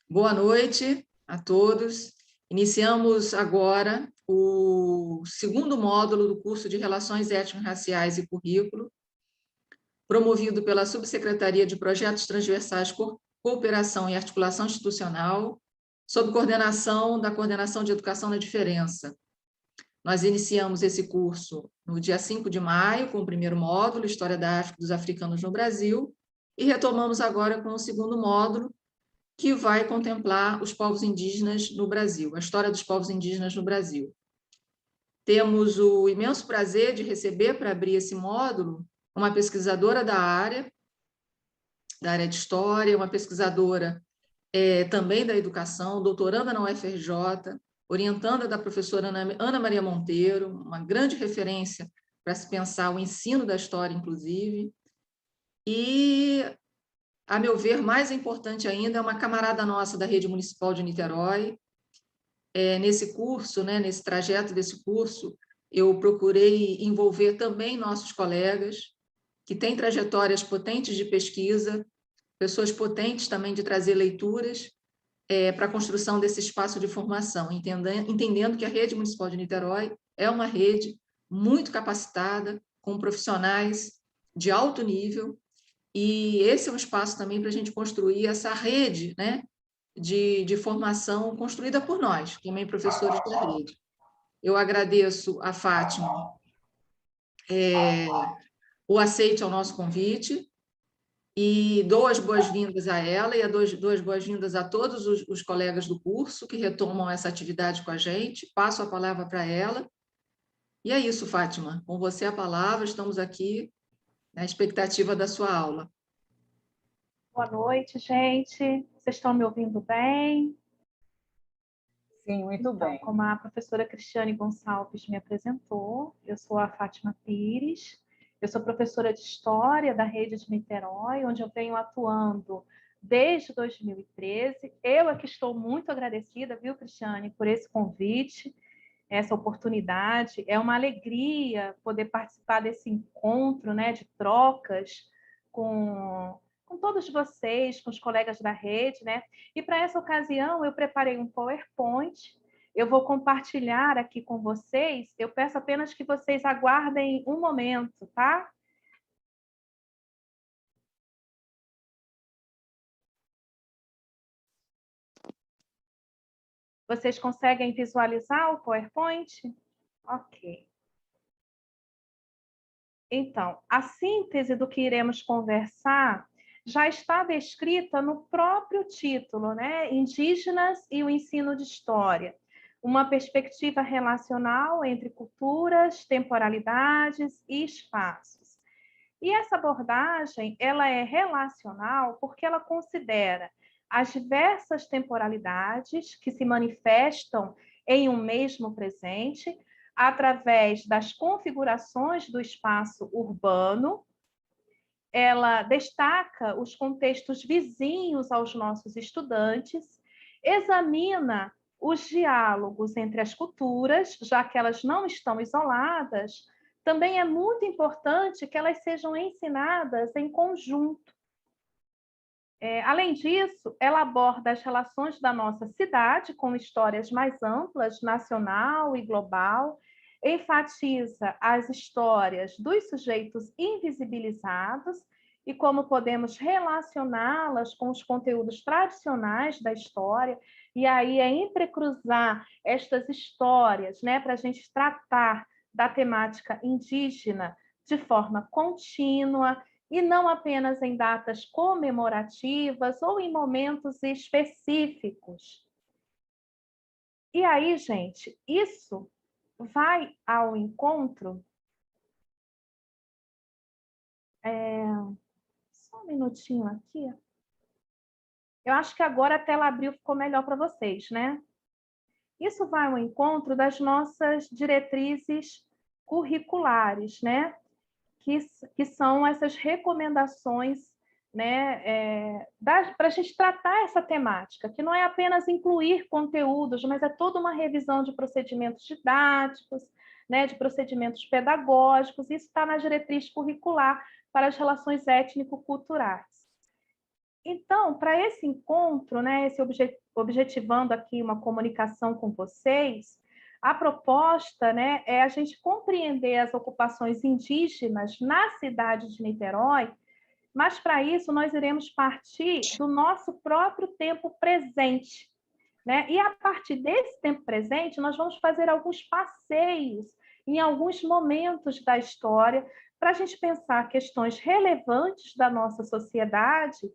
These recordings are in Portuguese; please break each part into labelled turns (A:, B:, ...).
A: Boa noite a todos. Iniciamos agora o segundo módulo do curso de Relações Étnico-Raciais e Currículo, promovido pela Subsecretaria de Projetos Transversais, Cooperação e Articulação Institucional, sob coordenação da Coordenação de Educação na Diferença. Nós iniciamos esse curso no dia 5 de maio, com o primeiro módulo, História da África e dos Africanos no Brasil, e retomamos agora com o segundo módulo, que vai contemplar os povos indígenas no Brasil, a história dos povos indígenas no Brasil. Temos o imenso prazer de receber, para abrir esse módulo, uma pesquisadora da área de História, uma pesquisadora também da educação, doutoranda na UFRJ, orientanda da professora Ana Maria Monteiro, uma grande referência para se pensar o ensino da história, inclusive, e, a meu ver, mais importante ainda, é uma camarada nossa da Rede Municipal de Niterói. Nesse curso, nesse trajeto desse curso, eu procurei envolver também nossos colegas, que têm trajetórias potentes de pesquisa, pessoas potentes também de trazer leituras para a construção desse espaço de formação, entendendo que a Rede Municipal de Niterói é uma rede muito capacitada, com profissionais de alto nível, e esse é um espaço também para a gente construir essa rede, de formação construída por nós, também professores da rede. Eu agradeço a Fátima o aceite ao nosso convite e dou as boas-vindas a ela e dou as boas-vindas a todos os colegas do curso que retomam essa atividade com a gente. Passo a palavra para ela. E é isso, Fátima. Com você a palavra, estamos aqui na expectativa da sua aula.
B: Boa noite, gente. Vocês estão me ouvindo bem?
C: Sim, muito bem.
B: Como a professora Cristiane Gonçalves me apresentou, eu sou a Fátima Pires, eu sou professora de História da Rede de Niterói, onde eu venho atuando desde 2013. Eu aqui estou muito agradecida, viu, Cristiane, por esse convite, essa oportunidade. É uma alegria poder participar desse encontro, de trocas com todos vocês, com os colegas da rede, E para essa ocasião eu preparei um PowerPoint, eu vou compartilhar aqui com vocês, eu peço apenas que vocês aguardem um momento, tá? Vocês conseguem visualizar o PowerPoint? Ok. Então, a síntese do que iremos conversar já está descrita no próprio título, Indígenas e o ensino de história. Uma perspectiva relacional entre culturas, temporalidades e espaços. E essa abordagem, ela é relacional porque ela considera as diversas temporalidades que se manifestam em um mesmo presente, através das configurações do espaço urbano. Ela destaca os contextos vizinhos aos nossos estudantes, examina os diálogos entre as culturas, já que elas não estão isoladas. Também é muito importante que elas sejam ensinadas em conjunto. Além disso, ela aborda as relações da nossa cidade com histórias mais amplas, nacional e global, enfatiza as histórias dos sujeitos invisibilizados e como podemos relacioná-las com os conteúdos tradicionais da história, e aí é entrecruzar estas histórias, para a gente tratar da temática indígena de forma contínua, e não apenas em datas comemorativas ou em momentos específicos. E aí, gente, isso vai ao encontro... Só um minutinho aqui. Eu acho que agora a tela abriu, ficou melhor para vocês, Isso vai ao encontro das nossas diretrizes curriculares, que são essas recomendações, para a gente tratar essa temática, que não é apenas incluir conteúdos, mas é toda uma revisão de procedimentos didáticos, de procedimentos pedagógicos. Isso está na diretriz curricular para as relações étnico-culturais. Então, para esse encontro, né, objetivando aqui uma comunicação com vocês, a proposta, né, é a gente compreender as ocupações indígenas na cidade de Niterói, mas para isso nós iremos partir do nosso próprio tempo presente, né? E a partir desse tempo presente, nós vamos fazer alguns passeios em alguns momentos da história para a gente pensar questões relevantes da nossa sociedade,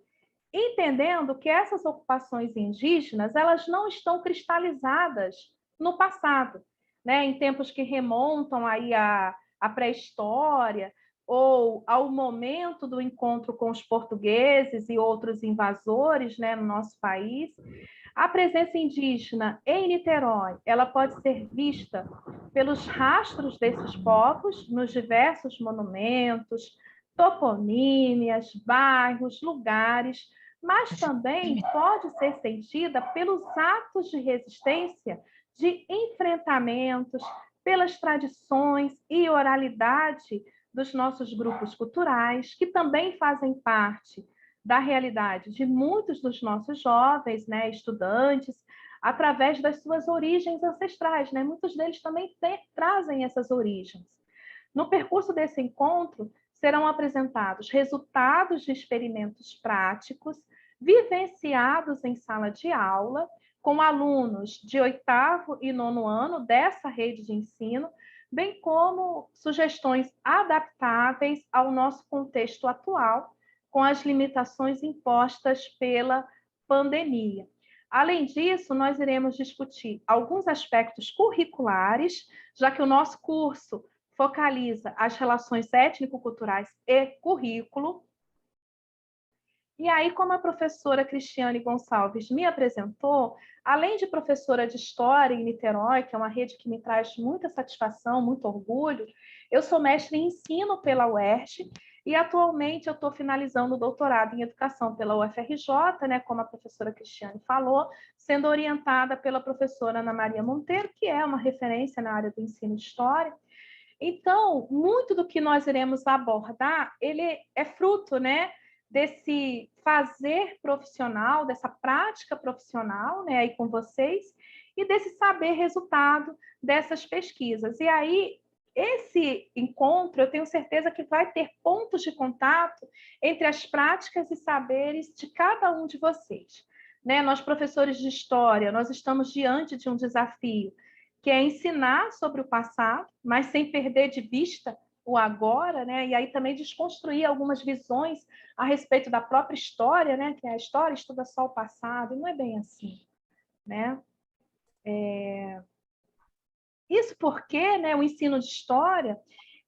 B: entendendo que essas ocupações indígenas elas não estão cristalizadas no passado, né? Em tempos que remontam aí à pré-história ou ao momento do encontro com os portugueses e outros invasores, né, no nosso país. A presença indígena em Niterói, ela pode ser vista pelos rastros desses povos nos diversos monumentos, toponímias, bairros, lugares, mas também pode ser sentida pelos atos de resistência, de enfrentamentos, pelas tradições e oralidade dos nossos grupos culturais, que também fazem parte da realidade de muitos dos nossos jovens, né, estudantes, através das suas origens ancestrais, né? Muitos deles também trazem essas origens. No percurso desse encontro, serão apresentados resultados de experimentos práticos, vivenciados em sala de aula, com alunos de 8º e 9º ano dessa rede de ensino, bem como sugestões adaptáveis ao nosso contexto atual, com as limitações impostas pela pandemia. Além disso, nós iremos discutir alguns aspectos curriculares, já que o nosso curso focaliza as relações étnico-culturais e currículo. E aí, como a professora Cristiane Gonçalves me apresentou, além de professora de História em Niterói, que é uma rede que me traz muita satisfação, muito orgulho, eu sou mestre em Ensino pela UERJ e atualmente eu estou finalizando o doutorado em Educação pela UFRJ, né, como a professora Cristiane falou, sendo orientada pela professora Ana Maria Monteiro, que é uma referência na área do ensino de História. Então, muito do que nós iremos abordar, ele é fruto, né, desse fazer profissional, dessa prática profissional, né, aí com vocês, e desse saber resultado dessas pesquisas. E aí, esse encontro, eu tenho certeza que vai ter pontos de contato entre as práticas e saberes de cada um de vocês. Né? Nós, professores de História, nós estamos diante de um desafio, que é ensinar sobre o passado, mas sem perder de vista o agora, né? E aí também desconstruir algumas visões a respeito da própria história, né? Que a história estuda só o passado, e não é bem assim, né? Isso porque, né, o ensino de história,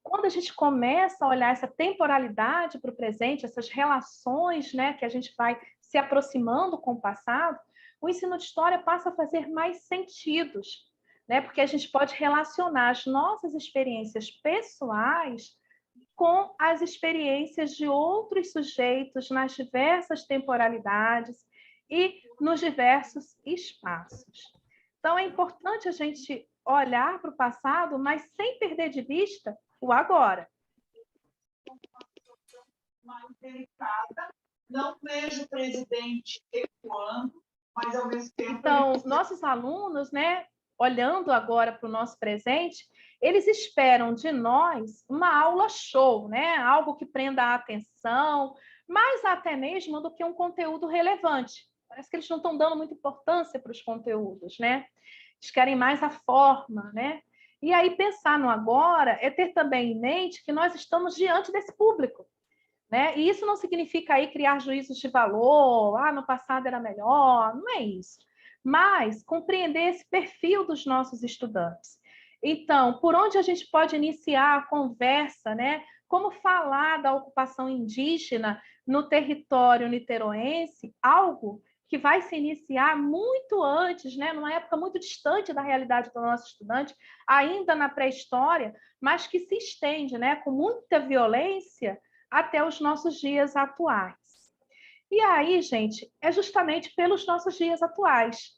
B: quando a gente começa a olhar essa temporalidade para o presente, essas relações, né, que a gente vai se aproximando com o passado, o ensino de história passa a fazer mais sentidos, né? Porque a gente pode relacionar as nossas experiências pessoais com as experiências de outros sujeitos nas diversas temporalidades e nos diversos espaços. Então, é importante a gente olhar para o passado, mas sem perder de vista o agora.
D: Mais delicada, não vejo o presidente recuando, mas ao mesmo tempo...
B: Então, nossos alunos, né, olhando agora para o nosso presente, eles esperam de nós uma aula show, né? Algo que prenda a atenção, mais até mesmo do que um conteúdo relevante. Parece que eles não estão dando muita importância para os conteúdos, né? Eles querem mais a forma, né? E aí pensar no agora é ter também em mente que nós estamos diante desse público, né? E isso não significa aí criar juízos de valor, no passado era melhor, não é isso. Mas compreender esse perfil dos nossos estudantes. Então, por onde a gente pode iniciar a conversa, né? Como falar da ocupação indígena no território niteroense, algo que vai se iniciar muito antes, né? Numa época muito distante da realidade do nosso estudante, ainda na pré-história, mas que se estende, né? Com muita violência até os nossos dias atuais. E aí, gente, é justamente pelos nossos dias atuais.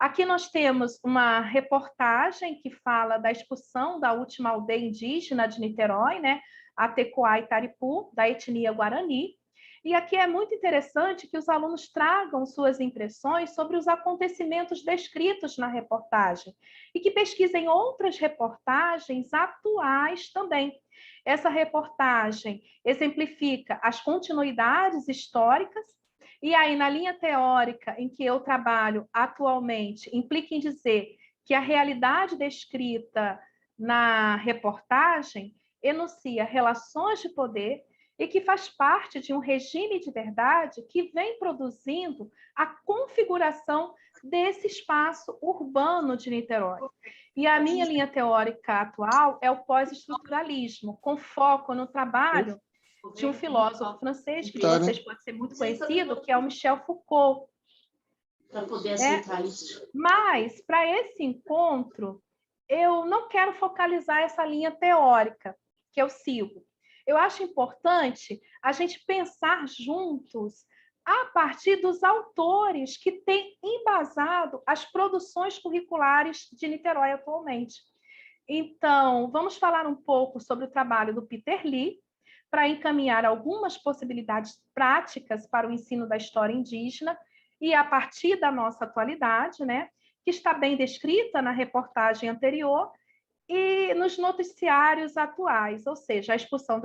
B: Aqui nós temos uma reportagem que fala da expulsão da última aldeia indígena de Niterói, né, a Tecoá Itaripu, da etnia Guarani. E aqui é muito interessante que os alunos tragam suas impressões sobre os acontecimentos descritos na reportagem e que pesquisem outras reportagens atuais também. Essa reportagem exemplifica as continuidades históricas, e aí, na linha teórica em que eu trabalho atualmente, implica em dizer que a realidade descrita na reportagem enuncia relações de poder e que faz parte de um regime de verdade que vem produzindo a configuração desse espaço urbano de Niterói. E a minha linha teórica atual é o pós-estruturalismo, com foco no trabalho de um filósofo francês, que para vocês pode ser muito conhecido, que é o Michel Foucault.
E: Para poder aceitar isso.
B: Mas, para esse encontro, eu não quero focalizar essa linha teórica que eu sigo. Eu acho importante a gente pensar juntos a partir dos autores que têm embasado as produções curriculares de Niterói atualmente. Então, vamos falar um pouco sobre o trabalho do Peter Lee, para encaminhar algumas possibilidades práticas para o ensino da história indígena e a partir da nossa atualidade, né, que está bem descrita na reportagem anterior e nos noticiários atuais, ou seja, a expulsão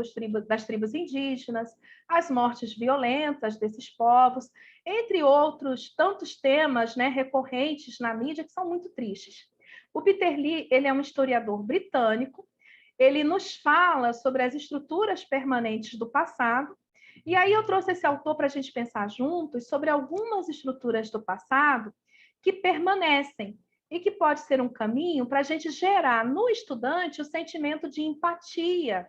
B: das tribos indígenas, as mortes violentas desses povos, entre outros tantos temas, né, recorrentes na mídia que são muito tristes. O Peter Lee, ele é um historiador britânico, ele nos fala sobre as estruturas permanentes do passado, e aí eu trouxe esse autor para a gente pensar juntos sobre algumas estruturas do passado que permanecem e que pode ser um caminho para a gente gerar no estudante o sentimento de empatia,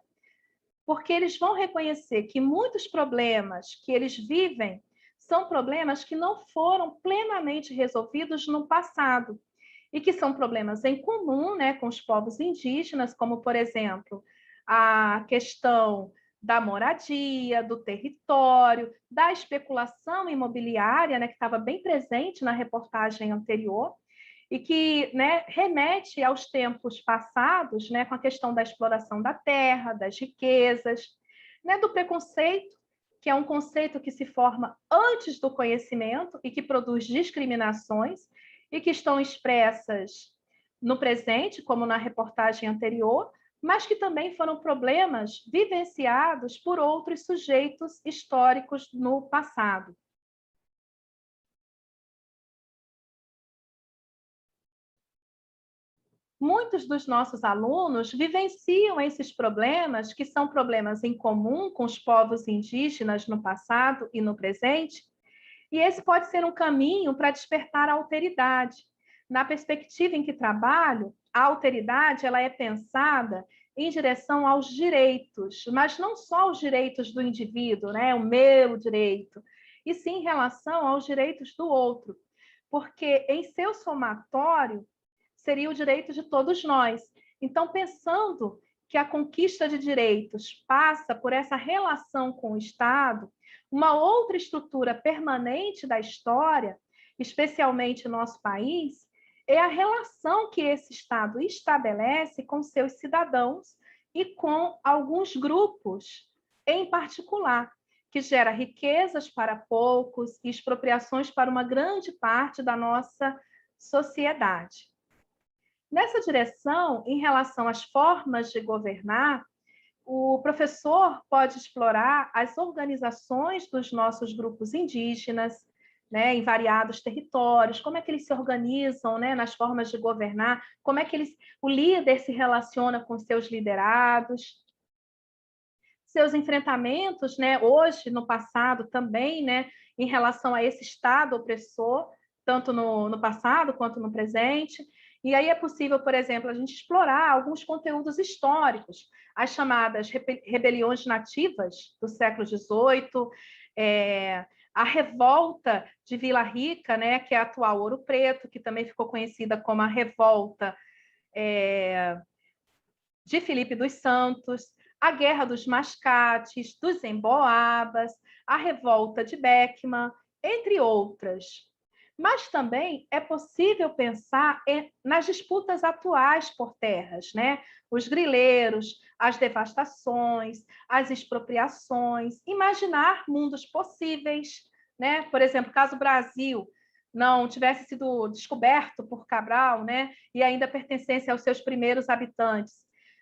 B: porque eles vão reconhecer que muitos problemas que eles vivem são problemas que não foram plenamente resolvidos no passado, e que são problemas em comum, né, com os povos indígenas, como, por exemplo, a questão da moradia, do território, da especulação imobiliária, né, que estava bem presente na reportagem anterior, e que, né, remete aos tempos passados, né, com a questão da exploração da terra, das riquezas, né, do preconceito, que é um conceito que se forma antes do conhecimento e que produz discriminações, e que estão expressas no presente, como na reportagem anterior, mas que também foram problemas vivenciados por outros sujeitos históricos no passado. Muitos dos nossos alunos vivenciam esses problemas, que são problemas em comum com os povos indígenas no passado e no presente, e esse pode ser um caminho para despertar a alteridade. Na perspectiva em que trabalho, a alteridade ela é pensada em direção aos direitos, mas não só os direitos do indivíduo, né? O meu direito, e sim em relação aos direitos do outro, porque em seu somatório seria o direito de todos nós. Então, pensando que a conquista de direitos passa por essa relação com o Estado, uma outra estrutura permanente da história, especialmente no nosso país, é a relação que esse Estado estabelece com seus cidadãos e com alguns grupos em particular, que gera riquezas para poucos e expropriações para uma grande parte da nossa sociedade. Nessa direção, em relação às formas de governar, o professor pode explorar as organizações dos nossos grupos indígenas, né, em variados territórios, como é que eles se organizam, né, nas formas de governar, como é que o líder se relaciona com seus liderados, seus enfrentamentos, né, hoje, no passado também, né, em relação a esse Estado opressor, tanto no passado quanto no presente. E aí é possível, por exemplo, a gente explorar alguns conteúdos históricos, as chamadas rebeliões nativas do século XVIII, a revolta de Vila Rica, né, que é a atual Ouro Preto, que também ficou conhecida como a revolta de Filipe dos Santos, a Guerra dos Mascates, dos Emboabas, a revolta de Beckman, entre outras. Mas também é possível pensar nas disputas atuais por terras, né? Os grileiros, as devastações, as expropriações, imaginar mundos possíveis, né? Por exemplo, caso o Brasil não tivesse sido descoberto por Cabral, né? E ainda pertencesse aos seus primeiros habitantes,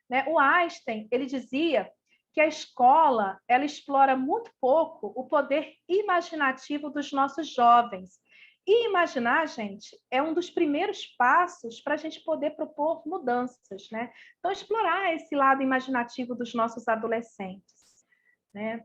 B: né? O Einstein, ele dizia que a escola ela explora muito pouco o poder imaginativo dos nossos jovens. E imaginar, gente, é um dos primeiros passos para a gente poder propor mudanças, né? Então, explorar esse lado imaginativo dos nossos adolescentes, né?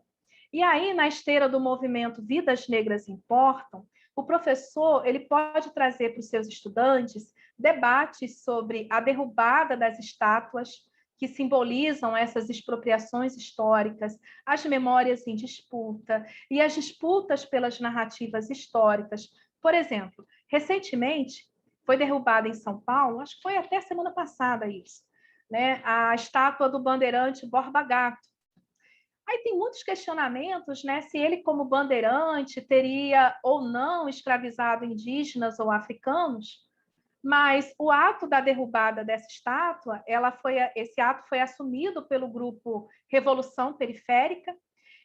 B: E aí, na esteira do movimento Vidas Negras Importam, o professor ele pode trazer para os seus estudantes debates sobre a derrubada das estátuas que simbolizam essas expropriações históricas, as memórias em disputa e as disputas pelas narrativas históricas. Por exemplo, recentemente foi derrubada em São Paulo, acho que foi até semana passada isso, né, a estátua do bandeirante Borba Gato. Aí tem muitos questionamentos, né, se ele, como bandeirante, teria ou não escravizado indígenas ou africanos, mas o ato da derrubada dessa estátua, esse ato foi assumido pelo grupo Revolução Periférica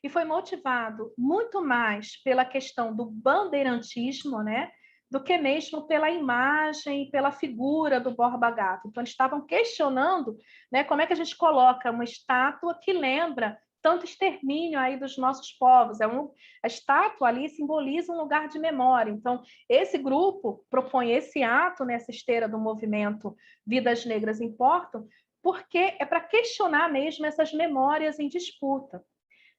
B: e foi motivado muito mais pela questão do bandeirantismo, né, do que mesmo pela imagem e pela figura do Borba Gato. Então, eles estavam questionando, né, como é que a gente coloca uma estátua que lembra tanto extermínio aí dos nossos povos. A estátua ali simboliza um lugar de memória. Então, esse grupo propõe esse ato nessa esteira do movimento Vidas Negras Importam, porque é para questionar mesmo essas memórias em disputa,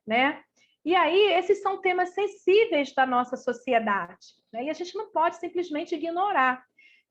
B: né? E aí, esses são temas sensíveis da nossa sociedade, né? E a gente não pode simplesmente ignorar.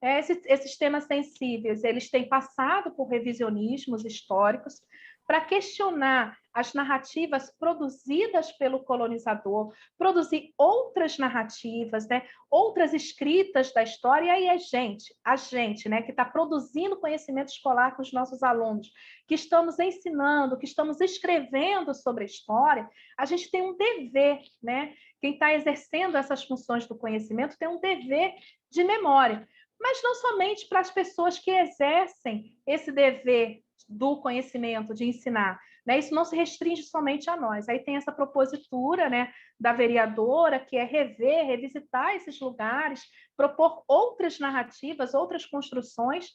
B: Esses temas sensíveis, eles têm passado por revisionismos históricos para questionar as narrativas produzidas pelo colonizador, produzir outras narrativas, né? Outras escritas da história, e aí a gente, né, que está produzindo conhecimento escolar com os nossos alunos, que estamos ensinando, que estamos escrevendo sobre a história, a gente tem um dever, né? Quem está exercendo essas funções do conhecimento tem um dever de memória, mas não somente para as pessoas que exercem esse dever do conhecimento, de ensinar, né? Isso não se restringe somente a nós. Aí tem essa propositura, né, da vereadora, que é revisitar esses lugares, propor outras narrativas, outras construções,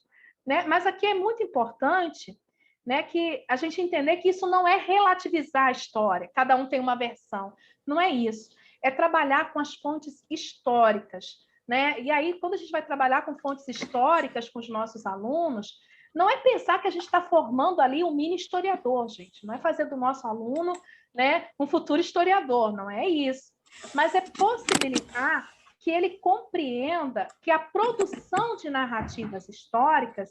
B: né? Mas aqui é muito importante, né, que a gente entender que isso não é relativizar a história, cada um tem uma versão, não é isso. É trabalhar com as fontes históricas, né? E aí, quando a gente vai trabalhar com fontes históricas com os nossos alunos, não é pensar que a gente está formando ali um mini historiador, gente. Não é fazer do nosso aluno, né, um futuro historiador, não é isso. Mas é possibilitar que ele compreenda que a produção de narrativas históricas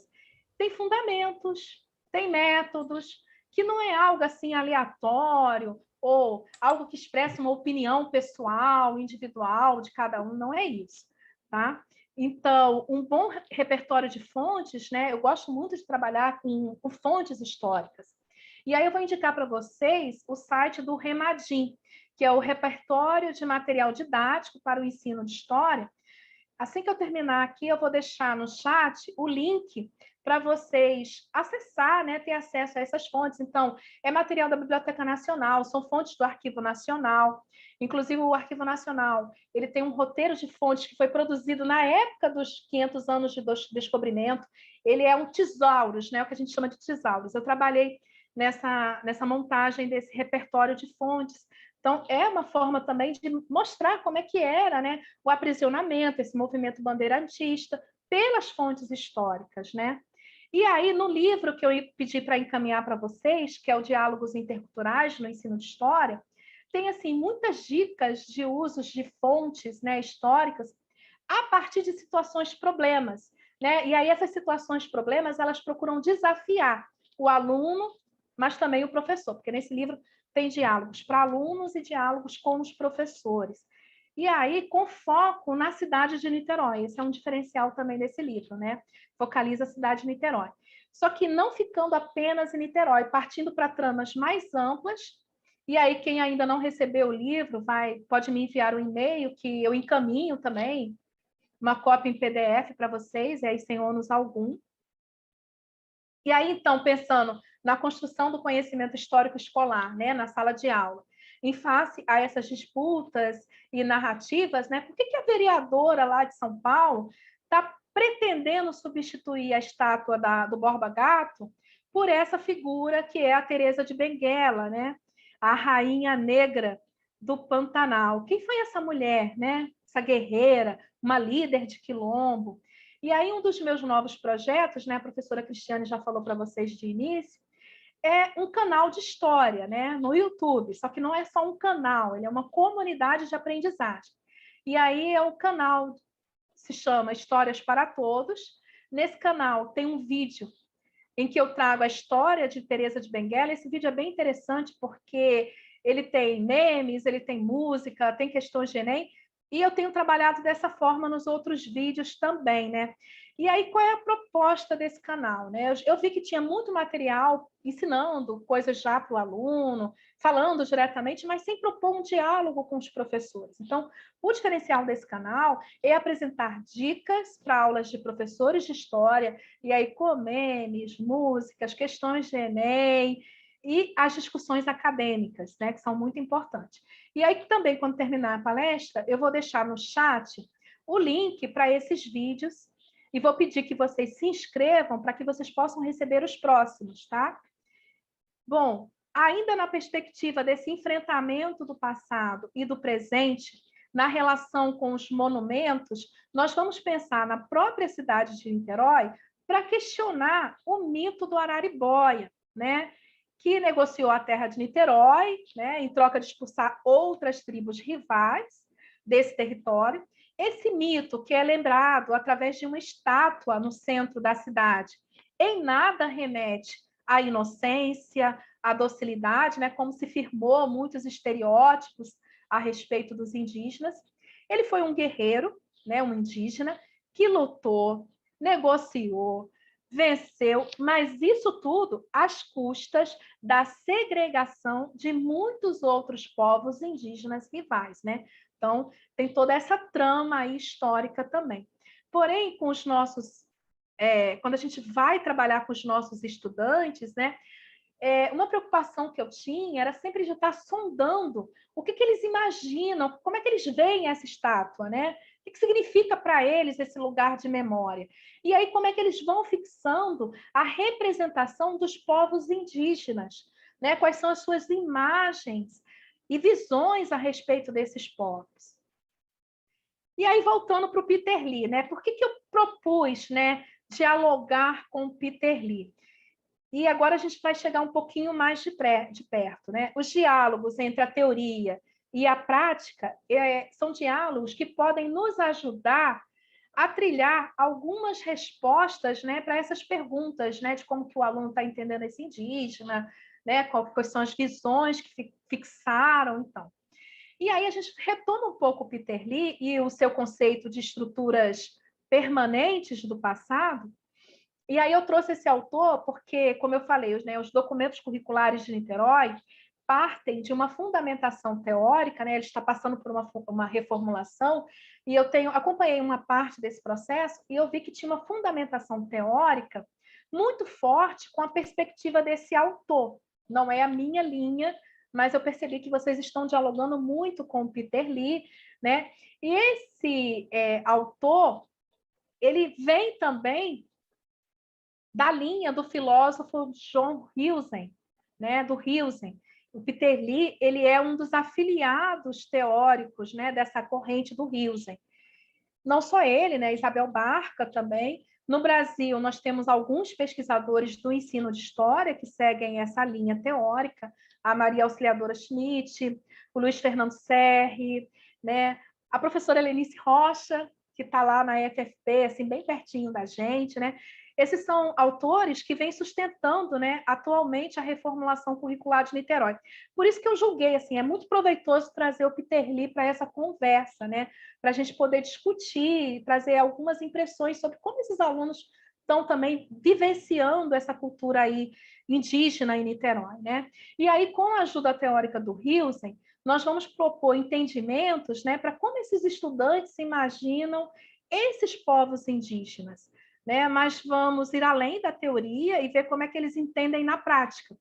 B: tem fundamentos, tem métodos, que não é algo assim aleatório ou algo que expressa uma opinião pessoal, individual de cada um, não é isso, tá? Então, um bom repertório de fontes, né? Eu gosto muito de trabalhar com fontes históricas. E aí eu vou indicar para vocês o site do Remadim, que é o repertório de material didático para o ensino de história. Assim que eu terminar aqui, eu vou deixar no chat o link para vocês acessar, né, ter acesso a essas fontes. Então, é material da Biblioteca Nacional, são fontes do Arquivo Nacional. Inclusive, o Arquivo Nacional, ele tem um roteiro de fontes que foi produzido na época dos 500 anos de descobrimento. Ele é um tesauros, né, o que a gente chama de tesauros. Eu trabalhei nessa montagem desse repertório de fontes. Então, é uma forma também de mostrar como é que era, né, o aprisionamento, esse movimento bandeirantista, pelas fontes históricas, né? E aí, no livro que eu pedi para encaminhar para vocês, que é o Diálogos Interculturais no Ensino de História, tem, assim, muitas dicas de usos de fontes, né, históricas a partir de situações problemas, né? E aí essas situações problemas, elas procuram desafiar o aluno, mas também o professor, porque nesse livro tem diálogos para alunos e diálogos com os professores. E aí, com foco na cidade de Niterói. Esse é um diferencial também desse livro, né? Focaliza a cidade de Niterói. Só que não ficando apenas em Niterói, partindo para tramas mais amplas. E aí, quem ainda não recebeu o livro, pode me enviar um e-mail que eu encaminho também uma cópia em PDF para vocês, e aí sem ônus algum. E aí, então, pensando na construção do conhecimento histórico escolar, né, na sala de aula, em face a essas disputas e narrativas, né, por que a vereadora lá de São Paulo está pretendendo substituir a estátua do Borba Gato por essa figura que é a Teresa de Benguela, né, a rainha negra do Pantanal? Quem foi essa mulher, né, essa guerreira, uma líder de quilombo? E aí, um dos meus novos projetos, né, a professora Cristiane já falou para vocês de início, é um canal de história, né, no YouTube, só que não é só um canal, ele é uma comunidade de aprendizagem. E aí é o canal, se chama Histórias para Todos. Nesse canal tem um vídeo em que eu trago a história de Teresa de Benguela. Esse vídeo é bem interessante porque ele tem memes, ele tem música, tem questões de Enem, e eu tenho trabalhado dessa forma nos outros vídeos também, né? E aí, qual é a proposta desse canal, né? Eu vi que tinha muito material ensinando coisas já para o aluno, falando diretamente, mas sem propor um diálogo com os professores. Então, o diferencial desse canal é apresentar dicas para aulas de professores de história, e aí com memes, músicas, questões de Enem, e as discussões acadêmicas, né, que são muito importantes. E aí também, quando terminar a palestra, eu vou deixar no chat o link para esses vídeos e vou pedir que vocês se inscrevam para que vocês possam receber os próximos, tá? Bom, ainda na perspectiva desse enfrentamento do passado e do presente, na relação com os monumentos, nós vamos pensar na própria cidade de Niterói para questionar o mito do Araribóia, né? Que negociou a terra de Niterói, né, em troca de expulsar outras tribos rivais desse território. Esse mito, que é lembrado através de uma estátua no centro da cidade, em nada remete à inocência, à docilidade, né, como se firmou muitos estereótipos a respeito dos indígenas. Ele foi um guerreiro, né, um indígena, que lutou, negociou, venceu, mas isso tudo às custas da segregação de muitos outros povos indígenas rivais, né? Então, tem toda essa trama aí histórica também. Porém, com os nossos, quando a gente vai trabalhar com os nossos estudantes, né? Uma preocupação que eu tinha era sempre de estar sondando o que eles imaginam, como é que eles veem essa estátua, né? O que significa para eles esse lugar de memória? E aí, como é que eles vão fixando a representação dos povos indígenas, né? Quais são as suas imagens e visões a respeito desses povos? E aí, voltando para o Peter Lee, né? Por que eu propus, né, dialogar com o Peter Lee? E agora a gente vai chegar um pouquinho mais de perto, né? Os diálogos entre a teoria e a prática são diálogos que podem nos ajudar a trilhar algumas respostas, né, para essas perguntas, né, de como que o aluno está entendendo esse indígena, né, quais são as visões que fixaram, então. E aí a gente retoma um pouco o Peter Lee e o seu conceito de estruturas permanentes do passado. E aí eu trouxe esse autor porque, como eu falei, né, os documentos curriculares de Niterói partem de uma fundamentação teórica, né? Ele está passando por uma reformulação, e eu acompanhei uma parte desse processo e eu vi que tinha uma fundamentação teórica muito forte com a perspectiva desse autor. Não é a minha linha, mas eu percebi que vocês estão dialogando muito com o Peter Lee, né? E esse autor, ele vem também da linha do filósofo John Husserl, né, do Husserl. O Peter Lee, ele é um dos afiliados teóricos, né, dessa corrente do Husserl. Não só ele, né, Isabel Barca também. No Brasil, nós temos alguns pesquisadores do ensino de história que seguem essa linha teórica, a Maria Auxiliadora Schmidt, o Luiz Fernando Serri, né, a professora Helenice Rocha, que está lá na FFP, assim, bem pertinho da gente, né? Esses são autores que vêm sustentando, né, atualmente a reformulação curricular de Niterói. Por isso que eu julguei, assim, é muito proveitoso trazer o Peter Lee para essa conversa, né, para a gente poder discutir, trazer algumas impressões sobre como esses alunos estão também vivenciando essa cultura aí indígena em Niterói, né? E aí, com a ajuda teórica do Husserl, nós vamos propor entendimentos, né, para como esses estudantes se imaginam esses povos indígenas, né? Mas vamos ir além da teoria e ver como é que eles entendem na prática.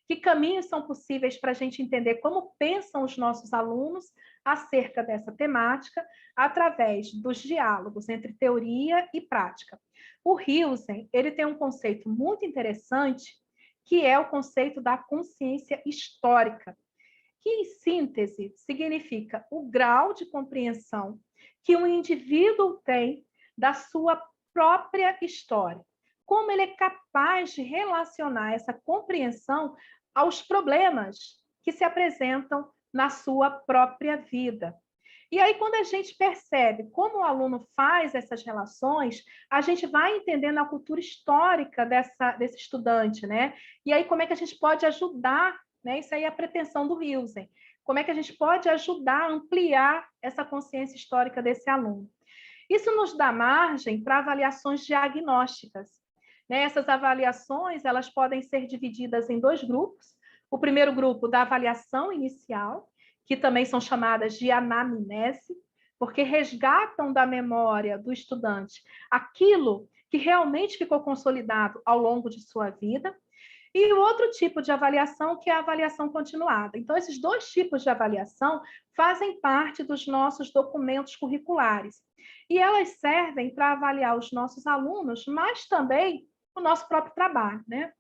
B: Que caminhos são possíveis para a gente entender como pensam os nossos alunos acerca dessa temática através dos diálogos entre teoria e prática. O Hilsen, ele tem um conceito muito interessante, que é o conceito da consciência histórica, que, em síntese, significa o grau de compreensão que um indivíduo tem da sua própria história. Como ele é capaz de relacionar essa compreensão aos problemas que se apresentam na sua própria vida. E aí, quando a gente percebe como o aluno faz essas relações, a gente vai entendendo a cultura histórica desse estudante, né? E aí, como é que a gente pode ajudar, né? Isso aí é a pretensão do Hilsen. Como é que a gente pode ajudar a ampliar essa consciência histórica desse aluno? Isso nos dá margem para avaliações diagnósticas. Essas avaliações, elas podem ser divididas em 2 grupos. O primeiro grupo da avaliação inicial, que também são chamadas de anamnese, porque resgatam da memória do estudante aquilo que realmente ficou consolidado ao longo de sua vida. E o outro tipo de avaliação, que é a avaliação continuada. Então, esses 2 tipos de avaliação fazem parte dos nossos documentos curriculares. E elas servem para avaliar os nossos alunos, mas também o nosso próprio trabalho, né?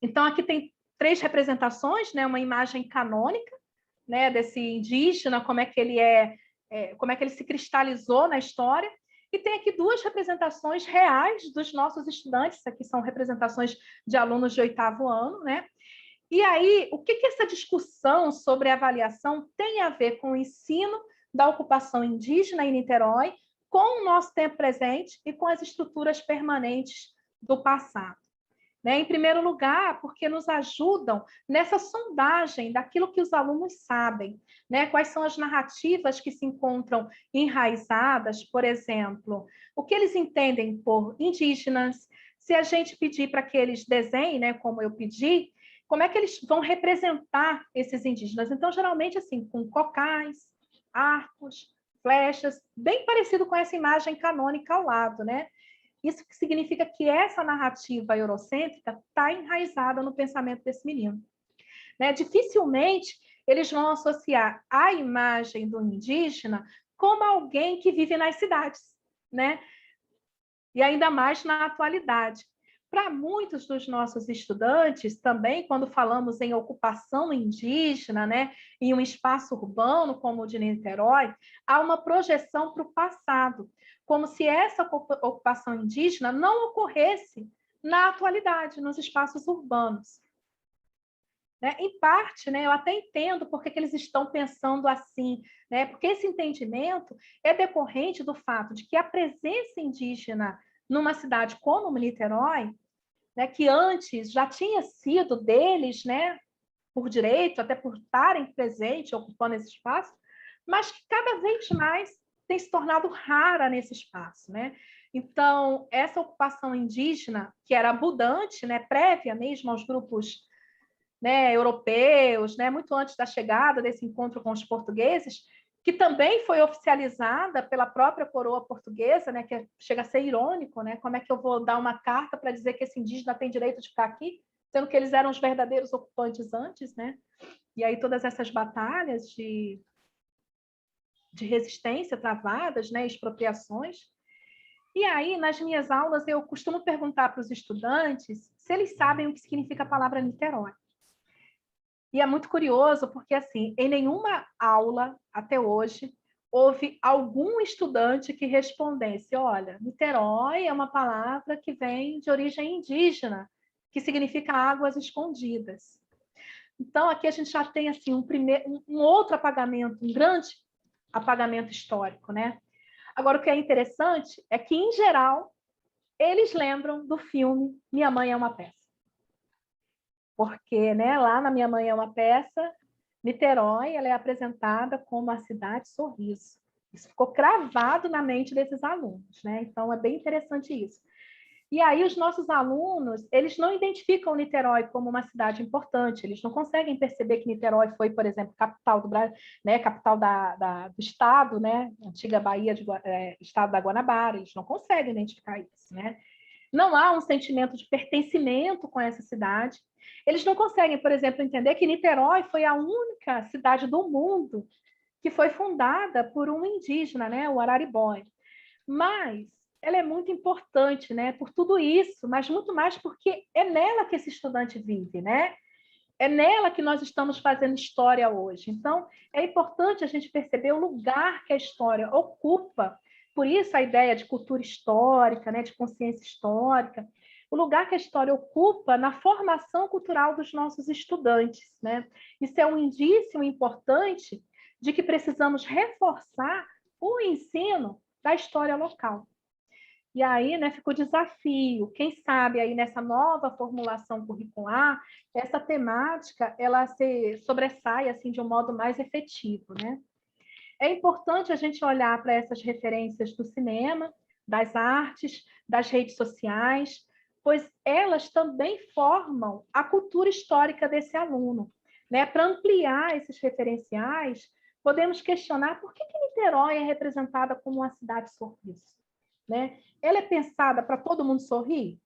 B: Então, aqui tem 3 representações, né? Uma imagem canônica, né? Desse indígena, como é que ele se cristalizou na história. E tem aqui 2 representações reais dos nossos estudantes. Aqui são representações de alunos de 8º ano, né? E aí, o que essa discussão sobre avaliação tem a ver com o ensino da ocupação indígena em Niterói, com o nosso tempo presente e com as estruturas permanentes do passado? Em primeiro lugar, porque nos ajudam nessa sondagem daquilo que os alunos sabem, né? Quais são as narrativas que se encontram enraizadas, por exemplo, o que eles entendem por indígenas. Se a gente pedir para que eles desenhem, né, como eu pedi, como é que eles vão representar esses indígenas? Então, geralmente, assim, com cocais, arcos, flechas, bem parecido com essa imagem canônica ao lado, né? Isso significa que essa narrativa eurocêntrica está enraizada no pensamento desse menino. Dificilmente eles vão associar a imagem do indígena como alguém que vive nas cidades, né? E ainda mais na atualidade. Para muitos dos nossos estudantes, também, quando falamos em ocupação indígena, né, em um espaço urbano como o de Niterói, há uma projeção para o passado, como se essa ocupação indígena não ocorresse na atualidade, nos espaços urbanos. Em parte, eu até entendo por que eles estão pensando assim, porque esse entendimento é decorrente do fato de que a presença indígena numa cidade como Niterói, que antes já tinha sido deles, por direito, até por estarem presentes, ocupando esse espaço, mas que cada vez mais tem se tornado rara nesse espaço. Então, essa ocupação indígena, que era abundante, prévia mesmo aos grupos europeus, muito antes da chegada desse encontro com os portugueses, que também foi oficializada pela própria coroa portuguesa, que chega a ser irônico, como é que eu vou dar uma carta para dizer que esse indígena tem direito de ficar aqui, sendo que eles eram os verdadeiros ocupantes antes, E aí todas essas batalhas de resistência travadas, expropriações. E aí, nas minhas aulas, eu costumo perguntar para os estudantes se eles sabem o que significa a palavra Niterói. E é muito curioso, porque, assim, em nenhuma aula, até hoje, houve algum estudante que respondesse: olha, Niterói é uma palavra que vem de origem indígena, que significa águas escondidas. Então, aqui a gente já tem, assim, um outro apagamento, um grande apagamento histórico, Agora, o que é interessante é que, em geral, eles lembram do filme Minha Mãe é uma Peça. Porque, lá na Minha Mãe é uma Peça, Niterói, ela é apresentada como a cidade sorriso. Isso ficou cravado na mente desses alunos, Então, é bem interessante isso. E aí os nossos alunos, eles não identificam Niterói como uma cidade importante, eles não conseguem perceber que Niterói foi, por exemplo, capital do Brasil, né, capital do estado, né, antiga Bahia, estado da Guanabara, eles não conseguem identificar isso, né? Não há um sentimento de pertencimento com essa cidade. Eles não conseguem, por exemplo, entender que Niterói foi a única cidade do mundo que foi fundada por um indígena, né, o Araribóia. Mas ela é muito importante, né, por tudo isso, mas muito mais porque é nela que esse estudante vive, né? É nela que nós estamos fazendo história hoje. Então, é importante a gente perceber o lugar que a história ocupa. Por isso a ideia de cultura histórica, né, de consciência histórica, o lugar que a história ocupa na formação cultural dos nossos estudantes, né? Isso é um indício importante de que precisamos reforçar o ensino da história local. E aí, né, fica o desafio. Quem sabe aí nessa nova formulação curricular, essa temática ela se sobressai assim de um modo mais efetivo, né? É importante a gente olhar para essas referências do cinema, das artes, das redes sociais, pois elas também formam a cultura histórica desse aluno, né? Para ampliar esses referenciais, podemos questionar por que Niterói é representada como uma cidade sorriso, né? Ela é pensada para todo mundo sorrir?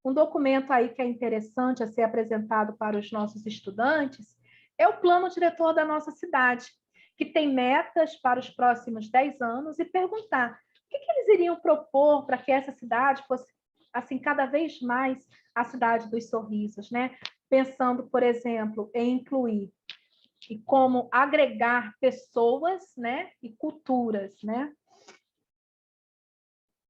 B: Um documento aí que é interessante a ser apresentado para os nossos estudantes é o plano diretor da nossa cidade, que tem metas para os próximos 10 anos e perguntar o que eles iriam propor para que essa cidade fosse, assim, cada vez mais a cidade dos sorrisos, né? Pensando, por exemplo, em incluir e como agregar pessoas, né, e culturas, né?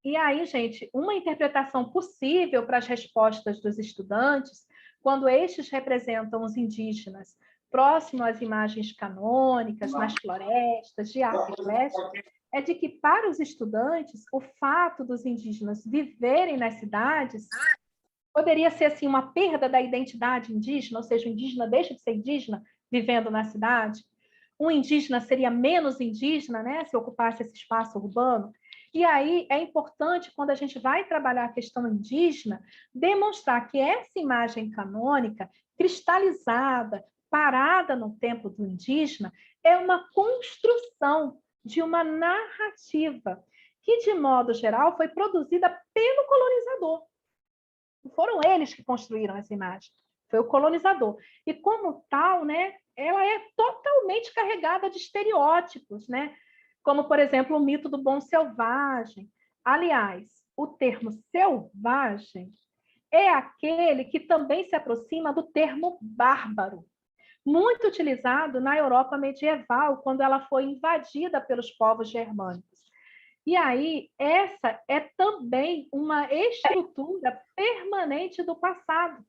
B: E aí, gente, uma interpretação possível para as respostas dos estudantes, quando estes representam os indígenas próximo às imagens canônicas, nas florestas, de arco e flecha, é de que, para os estudantes, o fato dos indígenas viverem nas cidades poderia ser assim, uma perda da identidade indígena, ou seja, o indígena deixa de ser indígena vivendo na cidade. Um indígena seria menos indígena, né, se ocupasse esse espaço urbano. E aí é importante, quando a gente vai trabalhar a questão indígena, demonstrar que essa imagem canônica, cristalizada, parada no tempo do indígena, é uma construção de uma narrativa que, de modo geral, foi produzida pelo colonizador. Não foram eles que construíram essa imagem, foi o colonizador. E, como tal, né, ela é totalmente carregada de estereótipos, né? Como, por exemplo, o mito do bom selvagem. Aliás, o termo selvagem é aquele que também se aproxima do termo bárbaro, muito utilizado na Europa medieval, quando ela foi invadida pelos povos germânicos. E aí, essa é também uma estrutura permanente do passado,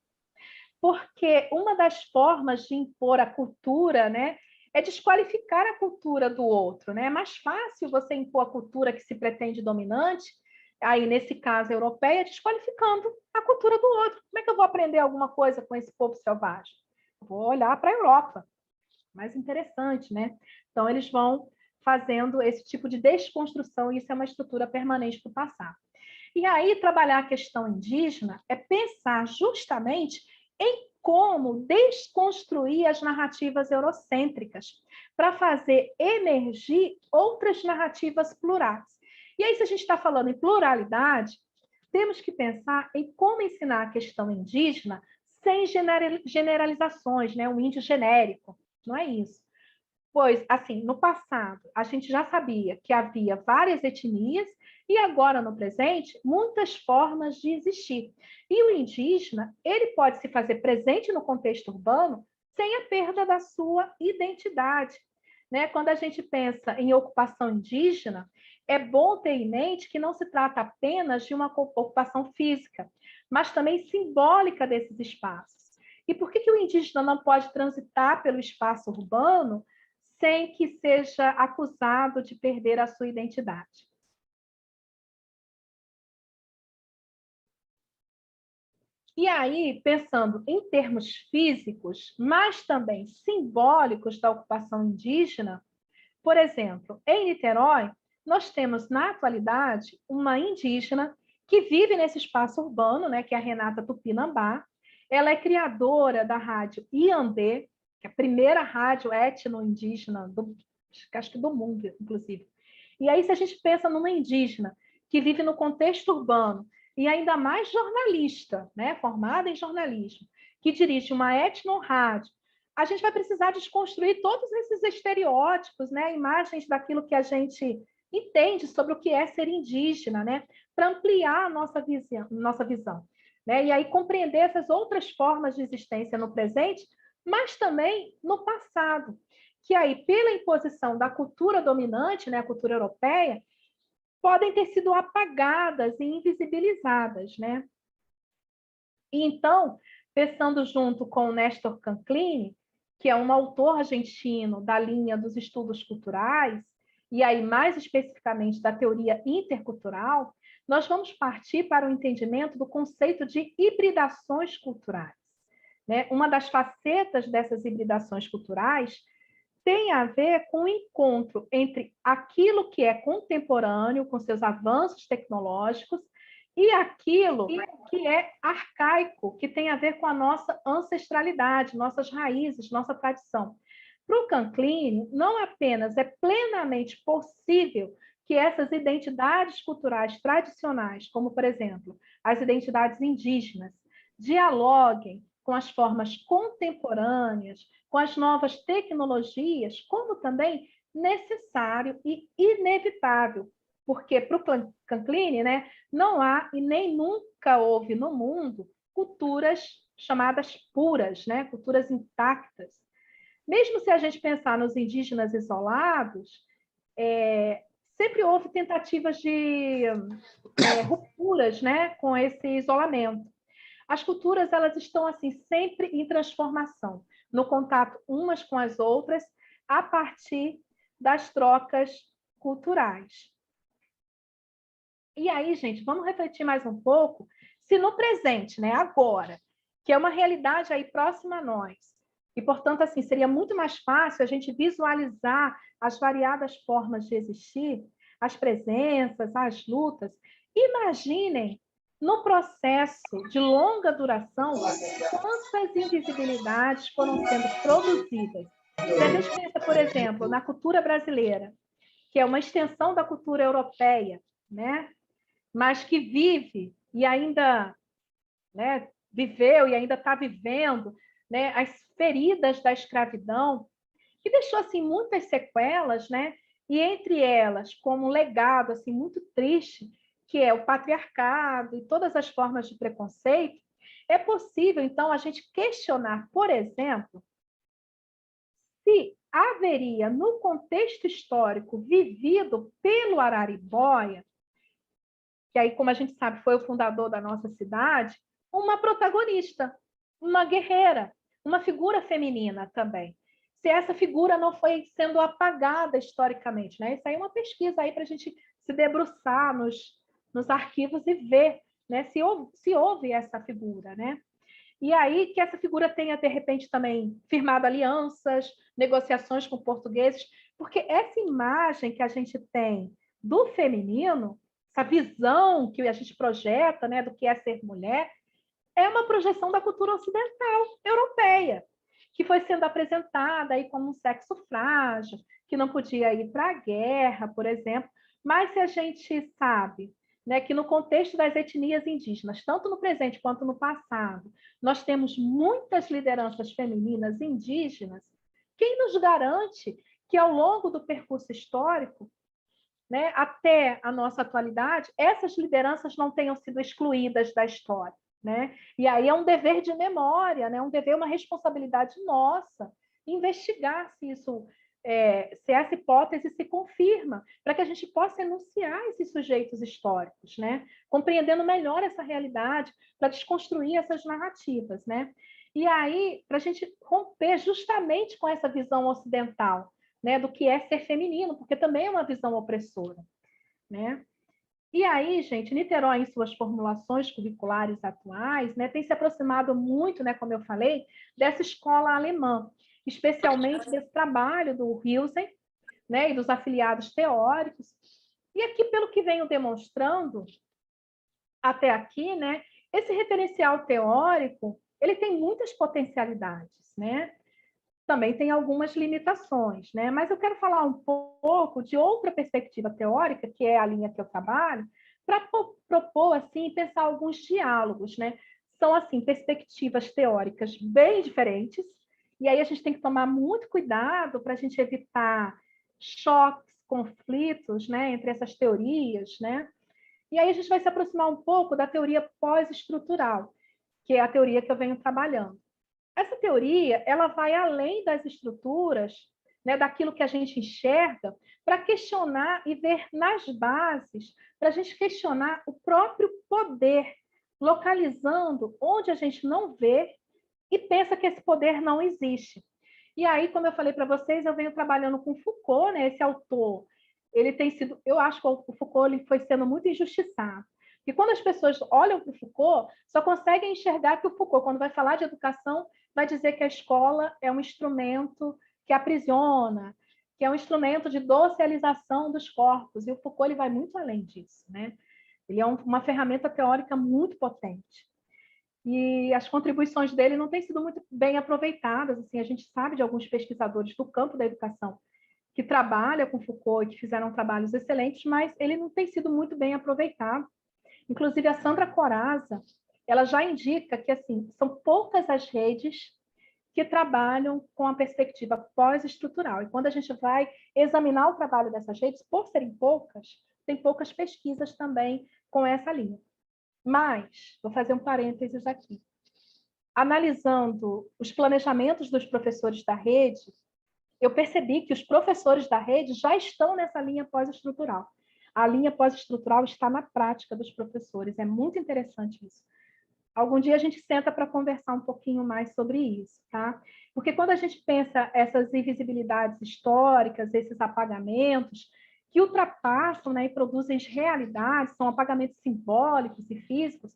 B: porque uma das formas de impor a cultura, né, é desqualificar a cultura do outro, né? É mais fácil você impor a cultura que se pretende dominante, aí nesse caso europeia, desqualificando a cultura do outro. Como é que eu vou aprender alguma coisa com esse povo selvagem? Vou olhar para a Europa. Mais interessante, né? Então, eles vão fazendo esse tipo de desconstrução, e isso é uma estrutura permanente do passado. E aí, trabalhar a questão indígena é pensar justamente em como desconstruir as narrativas eurocêntricas para fazer emergir outras narrativas plurais. E aí, se a gente está falando em pluralidade, temos que pensar em como ensinar a questão indígena sem generalizações, né? Um índio genérico. Não é isso. Pois, assim, no passado, a gente já sabia que havia várias etnias e agora, no presente, muitas formas de existir. E o indígena, ele pode se fazer presente no contexto urbano sem a perda da sua identidade, né? Quando a gente pensa em ocupação indígena, é bom ter em mente que não se trata apenas de uma ocupação física, mas também simbólica desses espaços. E por que o indígena não pode transitar pelo espaço urbano sem que seja acusado de perder a sua identidade? E aí, pensando em termos físicos, mas também simbólicos da ocupação indígena, por exemplo, em Niterói, nós temos, na atualidade, uma indígena que vive nesse espaço urbano, né, que é a Renata Tupinambá. Ela é criadora da rádio Iandê, que é a primeira rádio etno-indígena, acho que do mundo, inclusive. E aí, se a gente pensa numa indígena que vive no contexto urbano, e ainda mais jornalista, né, formada em jornalismo, que dirige uma etno-rádio, a gente vai precisar desconstruir todos esses estereótipos, né, imagens daquilo que a gente entende sobre o que é ser indígena, né, para ampliar a nossa visão, né, e aí compreender essas outras formas de existência no presente, mas também no passado, que aí, pela imposição da cultura dominante, né, a cultura europeia, podem ter sido apagadas e invisibilizadas, né? E então, pensando junto com o Néstor Canclini, que é um autor argentino da linha dos estudos culturais, e aí mais especificamente da teoria intercultural, nós vamos partir para o entendimento do conceito de hibridações culturais, né? Uma das facetas dessas hibridações culturais tem a ver com o encontro entre aquilo que é contemporâneo, com seus avanços tecnológicos, e aquilo que é arcaico, que tem a ver com a nossa ancestralidade, nossas raízes, nossa tradição. Para o Canclini, não apenas é plenamente possível que essas identidades culturais tradicionais, como, por exemplo, as identidades indígenas, dialoguem com as formas contemporâneas, com as novas tecnologias, como também necessário e inevitável, porque para o Canclini, né, não há e nem nunca houve no mundo culturas chamadas puras, né, culturas intactas. Mesmo se a gente pensar nos indígenas isolados, sempre houve tentativas de rupturas, né, com esse isolamento. As culturas, elas estão assim sempre em transformação, no contato umas com as outras, a partir das trocas culturais. E aí, gente, vamos refletir mais um pouco se no presente, né, agora, que é uma realidade aí próxima a nós, e, portanto, assim, seria muito mais fácil a gente visualizar as variadas formas de existir, as presenças, as lutas. Imaginem, no processo de longa duração, quantas invisibilidades foram sendo produzidas. Se a gente pensa, por exemplo, na cultura brasileira, que é uma extensão da cultura europeia, né? Mas que vive e ainda, né, viveu e ainda está vivendo, né, as feridas da escravidão, que deixou assim muitas sequelas, né? E entre elas, como um legado assim muito triste, que é o patriarcado e todas as formas de preconceito, é possível então a gente questionar, por exemplo, se haveria no contexto histórico vivido pelo Araribóia, que aí, como a gente sabe, foi o fundador da nossa cidade, uma protagonista, uma guerreira, uma figura feminina também. Se essa figura não foi sendo apagada historicamente, né? Isso aí é uma pesquisa aí para a gente se debruçar nos arquivos e ver, né, se houve essa figura, né? E aí que essa figura tenha, de repente, também firmado alianças, negociações com portugueses, porque essa imagem que a gente tem do feminino, essa visão que a gente projeta, né, do que é ser mulher, é uma projeção da cultura ocidental europeia, que foi sendo apresentada aí como um sexo frágil, que não podia ir para a guerra, por exemplo. Mas se a gente sabe, né, que no contexto das etnias indígenas, tanto no presente quanto no passado, nós temos muitas lideranças femininas indígenas, quem nos garante que ao longo do percurso histórico, né, até a nossa atualidade, essas lideranças não tenham sido excluídas da história, né? E aí é um dever de memória, né? Um dever, uma responsabilidade nossa, investigar se isso, se essa hipótese se confirma, para que a gente possa enunciar esses sujeitos históricos, né? Compreendendo melhor essa realidade, para desconstruir essas narrativas, né? E aí, para a gente romper justamente com essa visão ocidental, né, do que é ser feminino, porque também é uma visão opressora, né? E aí, gente, Niterói, em suas formulações curriculares atuais, né, tem se aproximado muito, né, como eu falei, dessa escola alemã, especialmente desse trabalho do Hilsen, né, e dos afiliados teóricos. E aqui, pelo que venho demonstrando, até aqui, né, esse referencial teórico, ele tem muitas potencialidades, né? Também tem algumas limitações, né? Mas eu quero falar um pouco de outra perspectiva teórica, que é a linha que eu trabalho, para propor, assim, pensar alguns diálogos, né? São, assim, perspectivas teóricas bem diferentes, e aí a gente tem que tomar muito cuidado para a gente evitar choques, conflitos, né, entre essas teorias, né? E aí a gente vai se aproximar um pouco da teoria pós-estrutural, que é a teoria que eu venho trabalhando. Essa teoria, ela vai além das estruturas, né, daquilo que a gente enxerga, para questionar e ver nas bases, para a gente questionar o próprio poder, localizando onde a gente não vê e pensa que esse poder não existe. E aí, como eu falei para vocês, eu venho trabalhando com Foucault, né, esse autor. Ele tem sido, eu acho que o Foucault ele foi sendo muito injustiçado. E quando as pessoas olham para o Foucault, só conseguem enxergar que o Foucault, quando vai falar de educação, vai dizer que a escola é um instrumento que aprisiona, que é um instrumento de socialização dos corpos. E o Foucault ele vai muito além disso, né? Ele é uma ferramenta teórica muito potente. E as contribuições dele não têm sido muito bem aproveitadas. Assim, a gente sabe de alguns pesquisadores do campo da educação que trabalham com Foucault e que fizeram trabalhos excelentes, mas ele não tem sido muito bem aproveitado. Inclusive, a Sandra Corazza, ela já indica que assim, são poucas as redes que trabalham com a perspectiva pós-estrutural. E quando a gente vai examinar o trabalho dessas redes, por serem poucas, tem poucas pesquisas também com essa linha. Mas, vou fazer um parênteses aqui. Analisando os planejamentos dos professores da rede, eu percebi que os professores da rede já estão nessa linha pós-estrutural. A linha pós-estrutural está na prática dos professores. É muito interessante isso. Algum dia a gente senta para conversar um pouquinho mais sobre isso, tá? Porque quando a gente pensa essas invisibilidades históricas, esses apagamentos, que ultrapassam, né, e produzem realidades, são apagamentos simbólicos e físicos,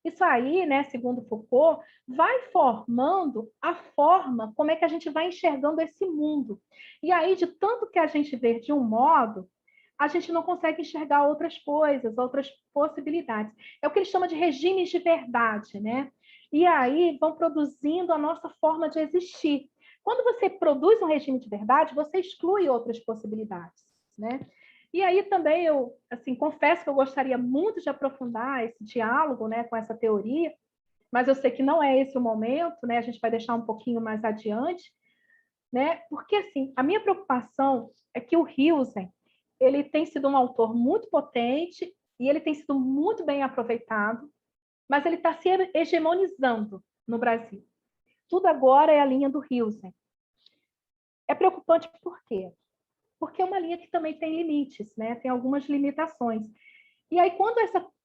B: isso aí, né, segundo Foucault, vai formando a forma como é que a gente vai enxergando esse mundo. E aí, de tanto que a gente vê de um modo, a gente não consegue enxergar outras coisas, outras possibilidades. É o que ele chama de regimes de verdade, né? E aí vão produzindo a nossa forma de existir. Quando você produz um regime de verdade, você exclui outras possibilidades, né? E aí também eu, assim, confesso que eu gostaria muito de aprofundar esse diálogo, né, com essa teoria, mas eu sei que não é esse o momento, né? A gente vai deixar um pouquinho mais adiante, né? Porque assim, a minha preocupação é que o Hilsen, ele tem sido um autor muito potente e ele tem sido muito bem aproveitado, mas ele está se hegemonizando no Brasil. Tudo agora é a linha do Hilsen. É preocupante por quê? Porque é uma linha que também tem limites, né? Tem algumas limitações. E aí,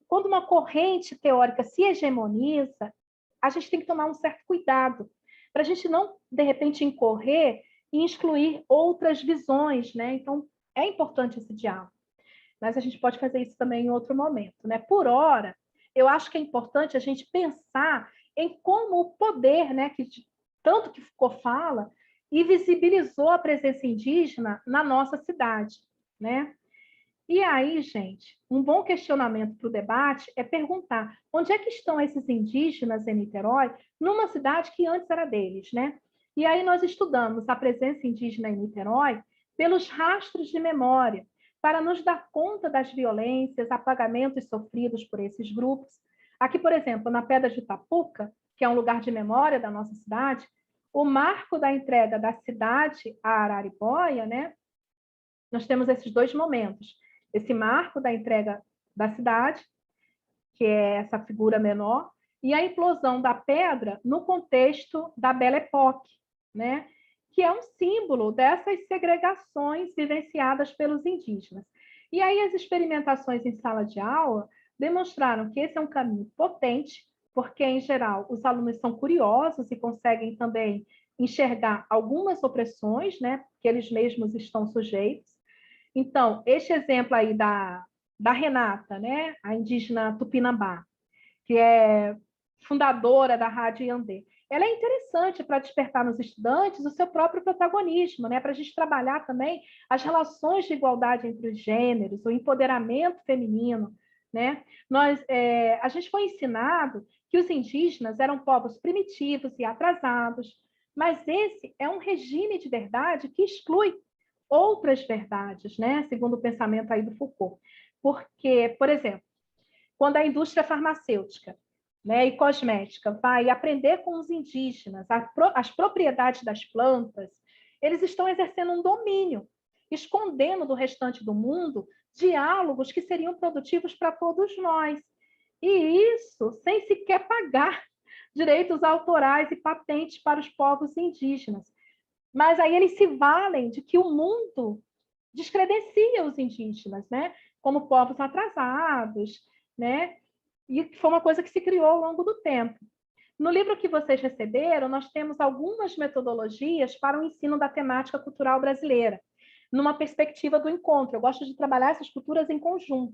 B: quando uma corrente teórica se hegemoniza, a gente tem que tomar um certo cuidado, para a gente não, de repente, incorrer e excluir outras visões, né? Então, é importante esse diálogo. Mas a gente pode fazer isso também em outro momento, né? Por hora, eu acho que é importante a gente pensar em como o poder, né, que tanto que Foucault fala, e visibilizou a presença indígena na nossa cidade, né? E aí, gente, um bom questionamento para o debate é perguntar onde é que estão esses indígenas em Niterói, numa cidade que antes era deles, né? E aí nós estudamos a presença indígena em Niterói pelos rastros de memória, para nos dar conta das violências, apagamentos sofridos por esses grupos. Aqui, por exemplo, na Pedra de Itapuca, que é um lugar de memória da nossa cidade, o marco da entrega da cidade a Araribóia, né? Nós temos esses dois momentos. Esse marco da entrega da cidade, que é essa figura menor, e a implosão da pedra no contexto da Belle Époque, né? Que é um símbolo dessas segregações vivenciadas pelos indígenas. E aí as experimentações em sala de aula demonstraram que esse é um caminho potente, porque, em geral, os alunos são curiosos e conseguem também enxergar algumas opressões, né, que eles mesmos estão sujeitos. Então, este exemplo aí da Renata, né, a indígena Tupinambá, que é fundadora da Rádio Iandê, ela é interessante para despertar nos estudantes o seu próprio protagonismo, né, para a gente trabalhar também as relações de igualdade entre os gêneros, o empoderamento feminino, né? A gente foi ensinado que os indígenas eram povos primitivos e atrasados, mas esse é um regime de verdade que exclui outras verdades, né? Segundo o pensamento aí do Foucault. Porque, por exemplo, quando a indústria farmacêutica, né, e cosmética vai aprender com os indígenas as propriedades das plantas, eles estão exercendo um domínio, escondendo do restante do mundo diálogos que seriam produtivos para todos nós. E isso sem sequer pagar direitos autorais e patentes para os povos indígenas. Mas aí eles se valem de que o mundo descredencia os indígenas, né, como povos atrasados, né? E foi uma coisa que se criou ao longo do tempo. No livro que vocês receberam, nós temos algumas metodologias para o ensino da temática cultural brasileira, numa perspectiva do encontro. Eu gosto de trabalhar essas culturas em conjunto,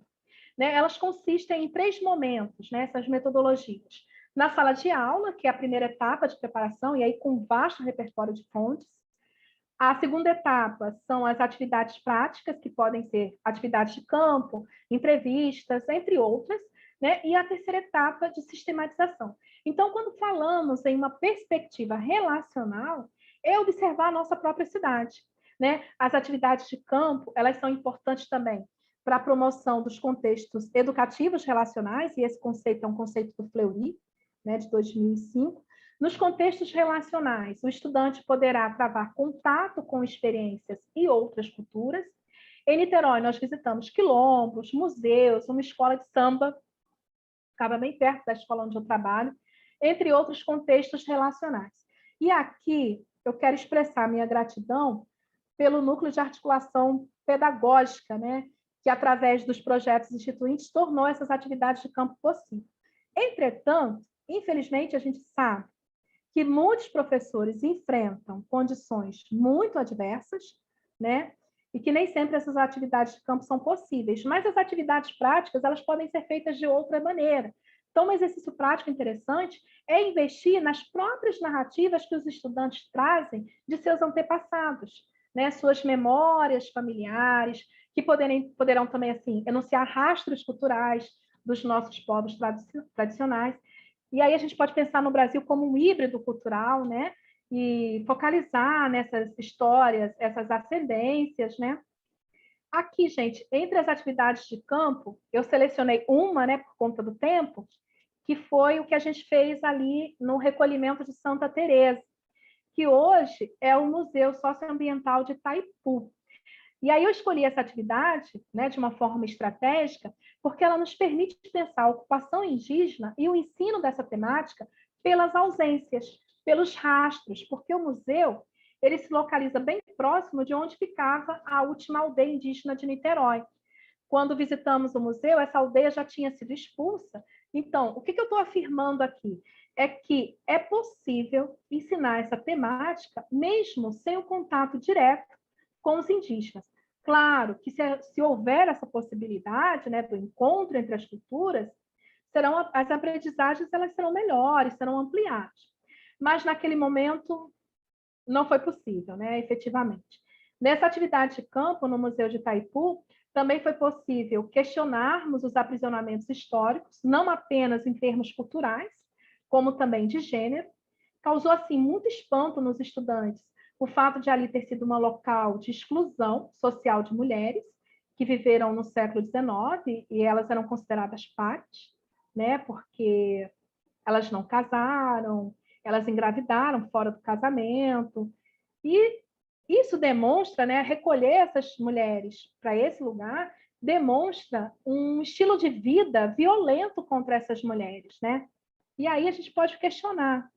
B: né? Elas consistem em 3 momentos, né, essas metodologias. Na sala de aula, que é a primeira etapa de preparação, e aí com um vasto repertório de fontes. A segunda etapa são as atividades práticas, que podem ser atividades de campo, entrevistas, entre outras, né? E a terceira etapa de sistematização. Então, quando falamos em uma perspectiva relacional, é observar a nossa própria cidade, né? As atividades de campo, elas são importantes também para a promoção dos contextos educativos relacionais, e esse conceito é um conceito do Fleury, né, de 2005. Nos contextos relacionais, o estudante poderá travar contato com experiências e outras culturas. Em Niterói, nós visitamos quilombos, museus, uma escola de samba, ficava bem perto da escola onde eu trabalho, entre outros contextos relacionais. E aqui eu quero expressar minha gratidão pelo Núcleo de Articulação Pedagógica, né, que, através dos projetos instituintes, tornou essas atividades de campo possível. Entretanto, infelizmente, a gente sabe que muitos professores enfrentam condições muito adversas, né? E que nem sempre essas atividades de campo são possíveis, mas as atividades práticas, elas podem ser feitas de outra maneira. Então, um exercício prático interessante é investir nas próprias narrativas que os estudantes trazem de seus antepassados, né? Suas memórias familiares, que poderão também, assim, enunciar rastros culturais dos nossos povos tradicionais. E aí a gente pode pensar no Brasil como um híbrido cultural, né? E focalizar nessas histórias, essas ascendências, né? Aqui, gente, entre as atividades de campo, eu selecionei uma, né, por conta do tempo, que foi o que a gente fez ali no recolhimento de Santa Teresa, que hoje é o Museu Socioambiental de Itaipu. E aí eu escolhi essa atividade, né, de uma forma estratégica, porque ela nos permite pensar a ocupação indígena e o ensino dessa temática pelas ausências, pelos rastros, porque o museu ele se localiza bem próximo de onde ficava a última aldeia indígena de Niterói. Quando visitamos o museu, essa aldeia já tinha sido expulsa. Então, o que eu estou afirmando aqui? É que é possível ensinar essa temática mesmo sem o contato direto com os indígenas. Claro que se houver essa possibilidade, né, do encontro entre as culturas, as aprendizagens elas serão melhores, serão ampliadas. Mas naquele momento não foi possível, né, efetivamente. Nessa atividade de campo no Museu de Itaipu, também foi possível questionarmos os aprisionamentos históricos, não apenas em termos culturais, como também de gênero. Causou, assim, muito espanto nos estudantes o fato de ali ter sido um local de exclusão social de mulheres que viveram no século XIX e elas eram consideradas partes, né, porque elas não casaram, elas engravidaram fora do casamento. E isso demonstra, né, recolher essas mulheres para esse lugar demonstra um estilo de vida violento contra essas mulheres, né? E aí a gente pode questionar,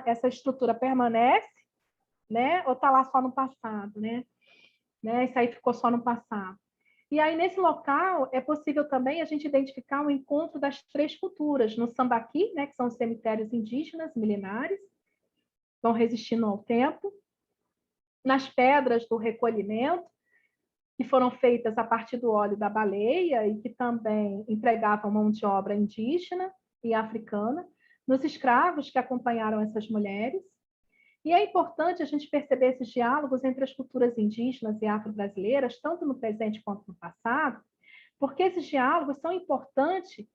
B: essa estrutura permanece, né? Ou está lá só no passado, né? Isso aí ficou só no passado. E aí, nesse local, é possível também a gente identificar o encontro das 3 culturas, no Sambaqui, né, que são os cemitérios indígenas milenares, vão resistindo ao tempo, nas pedras do recolhimento, que foram feitas a partir do óleo da baleia e que também empregavam mão de obra indígena e africana, nos escravos que acompanharam essas mulheres. E é importante a gente perceber esses diálogos entre as culturas indígenas e afro-brasileiras, tanto no presente quanto no passado, porque esses diálogos são importantes,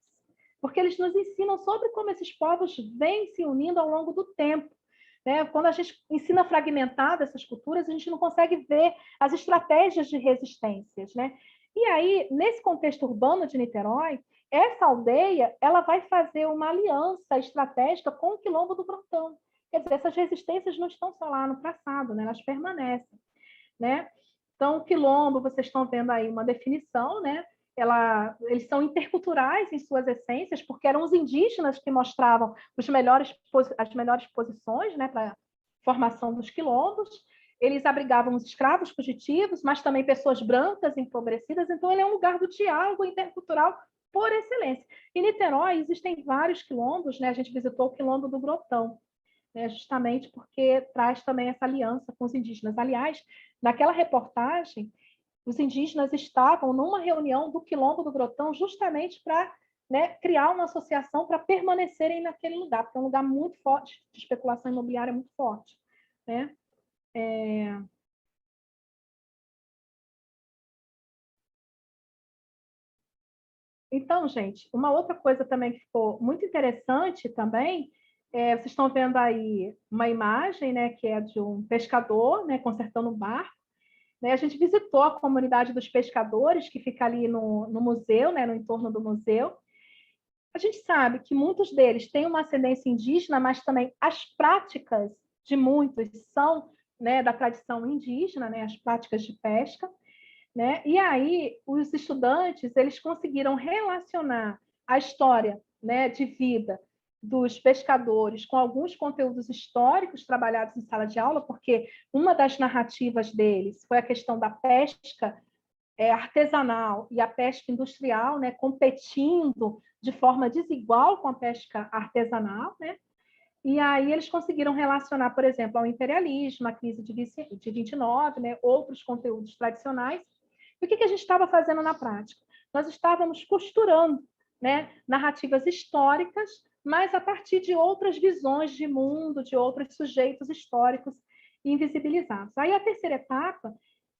B: porque eles nos ensinam sobre como esses povos vêm se unindo ao longo do tempo. Né? Quando a gente ensina fragmentado essas culturas, a gente não consegue ver as estratégias de resistências. Né? E aí, nesse contexto urbano de Niterói, essa aldeia ela vai fazer uma aliança estratégica com o Quilombo do Grotão. Quer dizer, essas resistências não estão só lá no passado, né? Elas permanecem. Né? Então, o Quilombo, vocês estão vendo aí uma definição, né? Eles são interculturais em suas essências, porque eram os indígenas que mostravam as melhores posições, né, para a formação dos quilombos. Eles abrigavam os escravos fugitivos, mas também pessoas brancas, empobrecidas. Então, ele é um lugar do diálogo intercultural por excelência. Em Niterói, existem vários quilombos, né? A gente visitou o Quilombo do Grotão, né, justamente porque traz também essa aliança com os indígenas. Aliás, naquela reportagem, os indígenas estavam numa reunião do Quilombo do Grotão justamente para, né, criar uma associação para permanecerem naquele lugar, porque é um lugar muito forte, de especulação imobiliária muito forte. Né? Então, gente, uma outra coisa também que ficou muito interessante também, vocês estão vendo aí uma imagem, né, que é de um pescador, né, consertando um barco. Né? A gente visitou a comunidade dos pescadores, que fica ali no museu, né, no entorno do museu. A gente sabe que muitos deles têm uma ascendência indígena, mas também as práticas de muitos são, né, da tradição indígena, né, as práticas de pesca. Né? E aí, os estudantes eles conseguiram relacionar a história, né, de vida dos pescadores com alguns conteúdos históricos trabalhados em sala de aula, porque uma das narrativas deles foi a questão da pesca artesanal e a pesca industrial, né, competindo de forma desigual com a pesca artesanal, né? E aí eles conseguiram relacionar, por exemplo, ao imperialismo, a crise de 29, né, outros conteúdos tradicionais. E o que a gente estava fazendo na prática? Nós estávamos costurando, né, narrativas históricas, mas a partir de outras visões de mundo, de outros sujeitos históricos invisibilizados. Aí a terceira etapa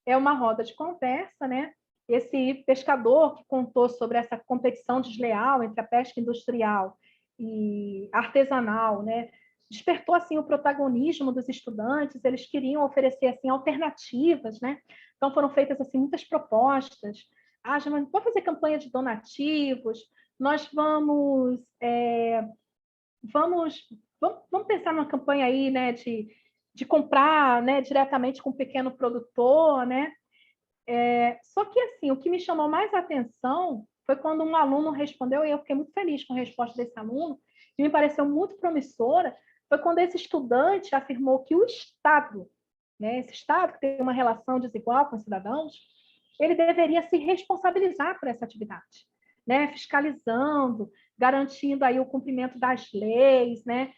B: é uma roda de conversa, né? Esse pescador que contou sobre essa competição desleal entre a pesca industrial e artesanal, né? Despertou assim o protagonismo dos estudantes. Eles queriam oferecer assim alternativas, né? Então foram feitas assim muitas propostas. Vamos fazer campanha de donativos. Nós vamos pensar numa campanha aí, né, de comprar, né, diretamente com um pequeno produtor, né? Só que assim, o que me chamou mais atenção foi quando um aluno respondeu, e eu fiquei muito feliz com a resposta desse aluno, que me pareceu muito promissora, foi quando esse estudante afirmou que o Estado, né, esse Estado que tem uma relação desigual com os cidadãos, ele deveria se responsabilizar por essa atividade, né, fiscalizando, garantindo aí o cumprimento das leis, né,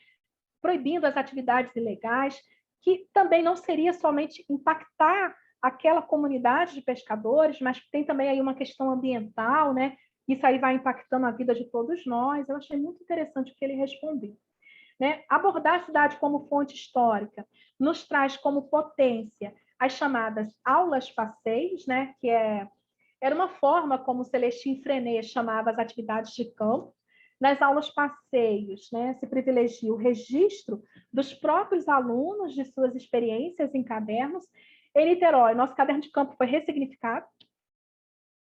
B: proibindo as atividades ilegais, que também não seria somente impactar aquela comunidade de pescadores, mas tem também aí uma questão ambiental, né? Isso aí vai impactando a vida de todos nós. Eu achei muito interessante o que ele respondeu. Né? Abordar a cidade como fonte histórica nos traz como potência as chamadas aulas-passeios, né? Que era uma forma como Celestine Freinet chamava as atividades de campo. Nas aulas-passeios, né, se privilegia o registro dos próprios alunos de suas experiências em cadernos. Em Niterói, nosso caderno de campo foi ressignificado,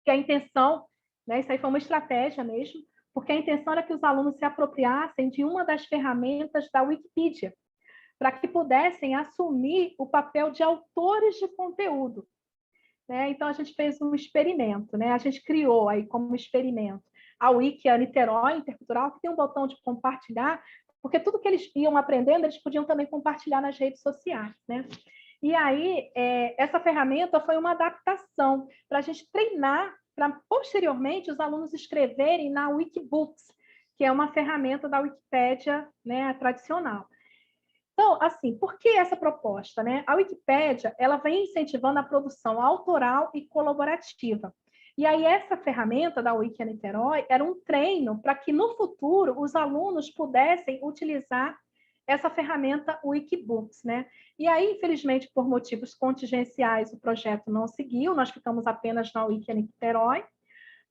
B: que a intenção, né, isso aí foi uma estratégia mesmo, porque a intenção era que os alunos se apropriassem de uma das ferramentas da Wikipedia, para que pudessem assumir o papel de autores de conteúdo. Né? Então, a gente fez um experimento, né? A gente criou aí como experimento a Wiki Niterói Intercultural, que tem um botão de compartilhar, porque tudo que eles iam aprendendo, eles podiam também compartilhar nas redes sociais. Né? E aí, essa ferramenta foi uma adaptação para a gente treinar, para posteriormente os alunos escreverem na Wikibooks, que é uma ferramenta da Wikipédia, né, tradicional. Então, assim, por que essa proposta? Né? A Wikipédia ela vem incentivando a produção autoral e colaborativa. E aí essa ferramenta da Wiki Niterói era um treino para que no futuro os alunos pudessem utilizar essa ferramenta Wikibooks. Né? E aí, infelizmente, por motivos contingenciais, o projeto não seguiu, nós ficamos apenas na Wiki Niterói,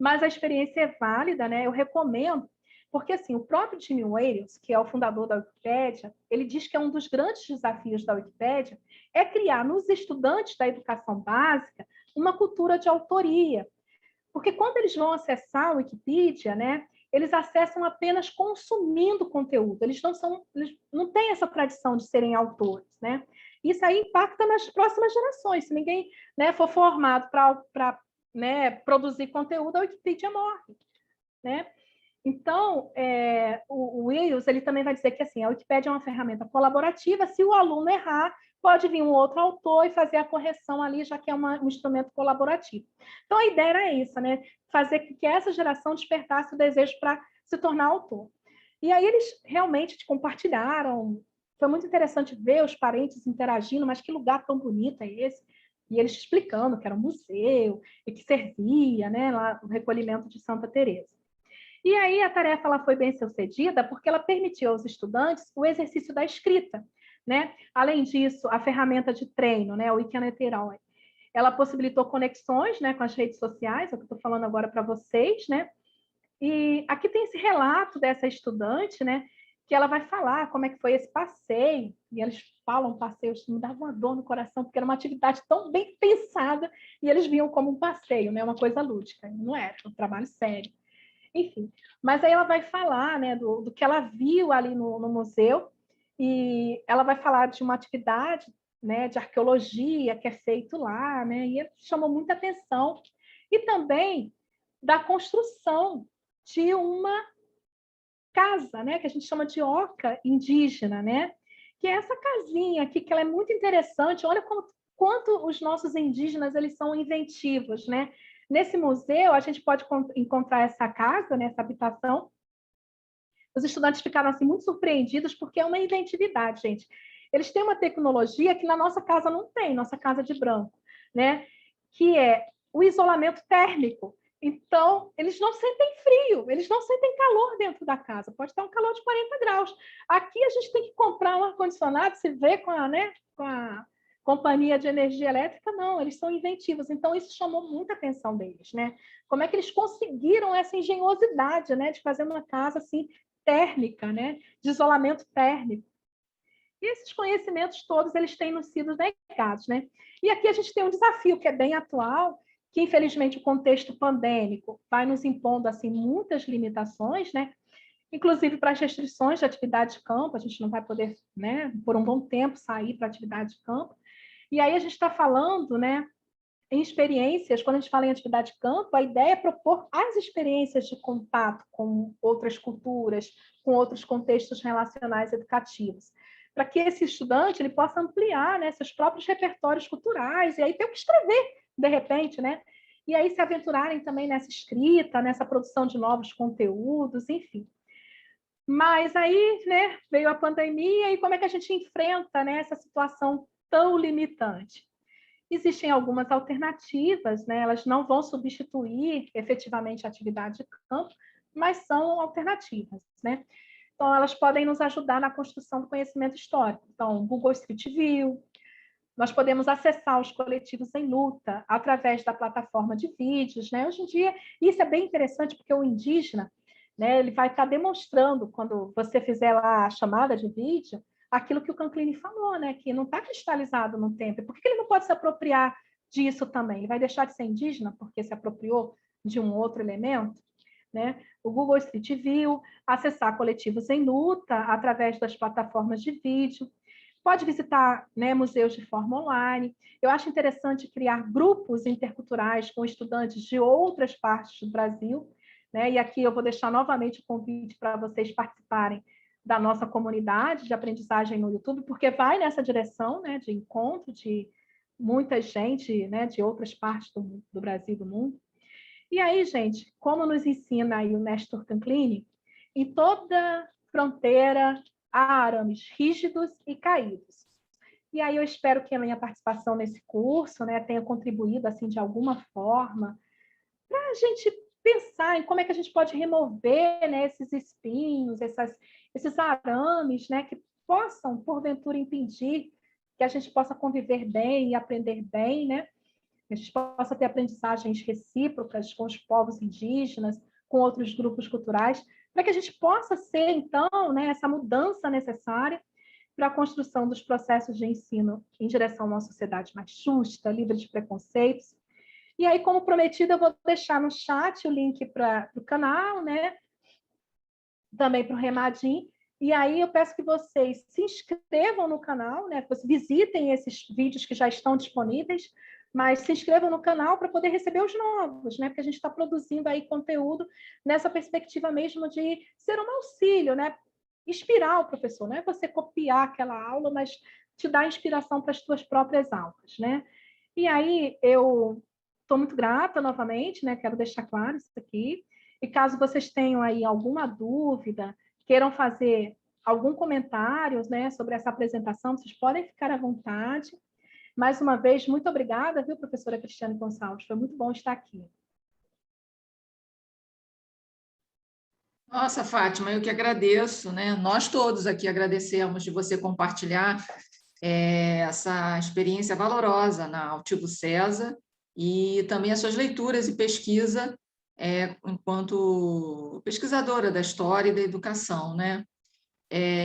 B: mas a experiência é válida, né? Eu recomendo, porque assim, o próprio Jimmy Wales, que é o fundador da Wikipédia, ele diz que é um dos grandes desafios da Wikipédia é criar nos estudantes da educação básica uma cultura de autoria. Porque quando eles vão acessar a Wikipedia, né, eles acessam apenas consumindo conteúdo, eles não têm essa tradição de serem autores, né? Isso aí impacta nas próximas gerações. Se ninguém, né, for formado para, né, produzir conteúdo, a Wikipedia morre, né? Então, o Williams, ele também vai dizer que assim, a Wikipédia é uma ferramenta colaborativa, se o aluno errar, pode vir um outro autor e fazer a correção ali, já que é um instrumento colaborativo. Então, a ideia era isso, né? Fazer que essa geração despertasse o desejo para se tornar autor. E aí eles realmente compartilharam, foi muito interessante ver os parentes interagindo, mas que lugar tão bonito é esse? E eles explicando que era um museu e que servia, né, lá o recolhimento de Santa Teresa. E aí a tarefa ela foi bem sucedida porque ela permitiu aos estudantes o exercício da escrita, né? Além disso, a ferramenta de treino, né, o Wikineterói, ela possibilitou conexões, né, com as redes sociais, é o que eu estou falando agora para vocês, né? E aqui tem esse relato dessa estudante, né, que ela vai falar como é que foi esse passeio, e eles falam passeio, isso me dava uma dor no coração, porque era uma atividade tão bem pensada, e eles viam como um passeio, né, uma coisa lúdica, não era um trabalho sério. Enfim, mas aí ela vai falar, né, do que ela viu ali no museu, e ela vai falar de uma atividade, né, de arqueologia que é feito lá, né, e chamou muita atenção. E também da construção de uma casa, né, que a gente chama de oca indígena, né, que é essa casinha aqui, que ela é muito interessante. Olha quanto os nossos indígenas eles são inventivos, né? Nesse museu, a gente pode encontrar essa casa, né, essa habitação. Os estudantes ficaram assim, muito surpreendidos, porque é uma inventividade, gente. Eles têm uma tecnologia que na nossa casa não tem, nossa casa de branco, né? Que é o isolamento térmico. Então, eles não sentem frio, eles não sentem calor dentro da casa. Pode estar um calor de 40 graus. Aqui a gente tem que comprar um ar-condicionado, se vê com a companhia de energia elétrica, não, eles são inventivos. Então, isso chamou muita atenção deles, né? Como é que eles conseguiram essa engenhosidade, né, de fazer uma casa assim térmica, né, de isolamento térmico. E esses conhecimentos todos, eles têm nos sido negados, né? E aqui a gente tem um desafio que é bem atual, que infelizmente o contexto pandêmico vai nos impondo assim muitas limitações, né? Inclusive para as restrições de atividade de campo, a gente não vai poder, né, por um bom tempo sair para atividade de campo. E aí a gente está falando, né, em experiências, quando a gente fala em atividade de campo, a ideia é propor as experiências de contato com outras culturas, com outros contextos relacionais educativos, para que esse estudante ele possa ampliar, né, seus próprios repertórios culturais, e aí ter o que escrever, de repente, né? E aí se aventurarem também nessa escrita, nessa produção de novos conteúdos, enfim. Mas aí, né, veio a pandemia, e como é que a gente enfrenta, né, essa situação tão limitante? Existem algumas alternativas, né? Elas não vão substituir efetivamente a atividade de campo, mas são alternativas, né? Então, elas podem nos ajudar na construção do conhecimento histórico. Então, Google Street View, nós podemos acessar os coletivos em luta através da plataforma de vídeos, né? Hoje em dia, isso é bem interessante, porque o indígena, né, ele vai estar demonstrando, quando você fizer lá a chamada de vídeo, aquilo que o Canclini falou, né, que não está cristalizado no tempo. Por que ele não pode se apropriar disso também? Ele vai deixar de ser indígena porque se apropriou de um outro elemento? Né? O Google Street View, acessar coletivos em luta através das plataformas de vídeo, pode visitar, né, museus de forma online. Eu acho interessante criar grupos interculturais com estudantes de outras partes do Brasil, né? E aqui eu vou deixar novamente o convite para vocês participarem da nossa comunidade de aprendizagem no YouTube, porque vai nessa direção, né, de encontro de muita gente, né, de outras partes do Brasil e do mundo. E aí, gente, como nos ensina aí o Nestor Canclini, em toda fronteira há arames rígidos e caídos. E aí eu espero que a minha participação nesse curso, né, tenha contribuído assim de alguma forma para a gente pensar em como é que a gente pode remover, né, esses espinhos, esses arames, né, que possam, porventura, impedir que a gente possa conviver bem e aprender bem, né? que a gente possa ter aprendizagens recíprocas com os povos indígenas, com outros grupos culturais, para que a gente possa ser, então, né, essa mudança necessária para a construção dos processos de ensino em direção a uma sociedade mais justa, livre de preconceitos. E aí, como prometido, eu vou deixar no chat o link para o canal, né? Também para o Remadim. E aí eu peço que vocês se inscrevam no canal, né? Que vocês visitem esses vídeos que já estão disponíveis, mas se inscrevam no canal para poder receber os novos, né? Porque a gente está produzindo aí conteúdo nessa perspectiva mesmo de ser um auxílio, né? Inspirar o professor, não é você copiar aquela aula, mas te dar inspiração para as suas próprias aulas, né? E aí eu estou muito grata novamente, né? Quero deixar claro isso aqui. E caso vocês tenham aí alguma dúvida, queiram fazer algum comentário, né, sobre essa apresentação, vocês podem ficar à vontade. Mais uma vez, muito obrigada, viu, professora Cristiane Gonçalves? Foi muito bom estar aqui.
A: Nossa, Fátima, eu que agradeço, né? Nós todos aqui agradecemos de você compartilhar essa experiência valorosa na Altivo César e também as suas leituras e pesquisa enquanto pesquisadora da história e da educação, né?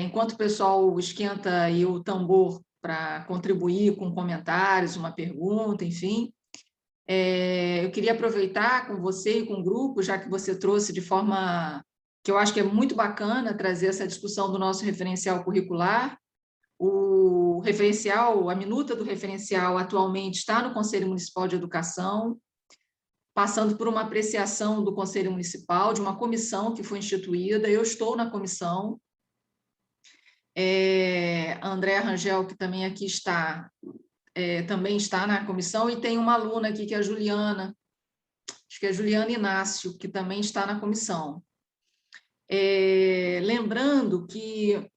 A: Enquanto o pessoal esquenta aí o tambor para contribuir com comentários, uma pergunta, enfim, eu queria aproveitar com você e com o grupo, já que você trouxe de forma que eu acho que é muito bacana trazer essa discussão do nosso referencial curricular. O referencial, a minuta do referencial atualmente está no Conselho Municipal de Educação, passando por uma apreciação do Conselho Municipal, de uma comissão que foi instituída. Eu estou na comissão. A Andréa Rangel, que também aqui está, também está na comissão, e tem uma aluna aqui, que é a Juliana, acho que é a Juliana Inácio, que também está na comissão. Lembrando que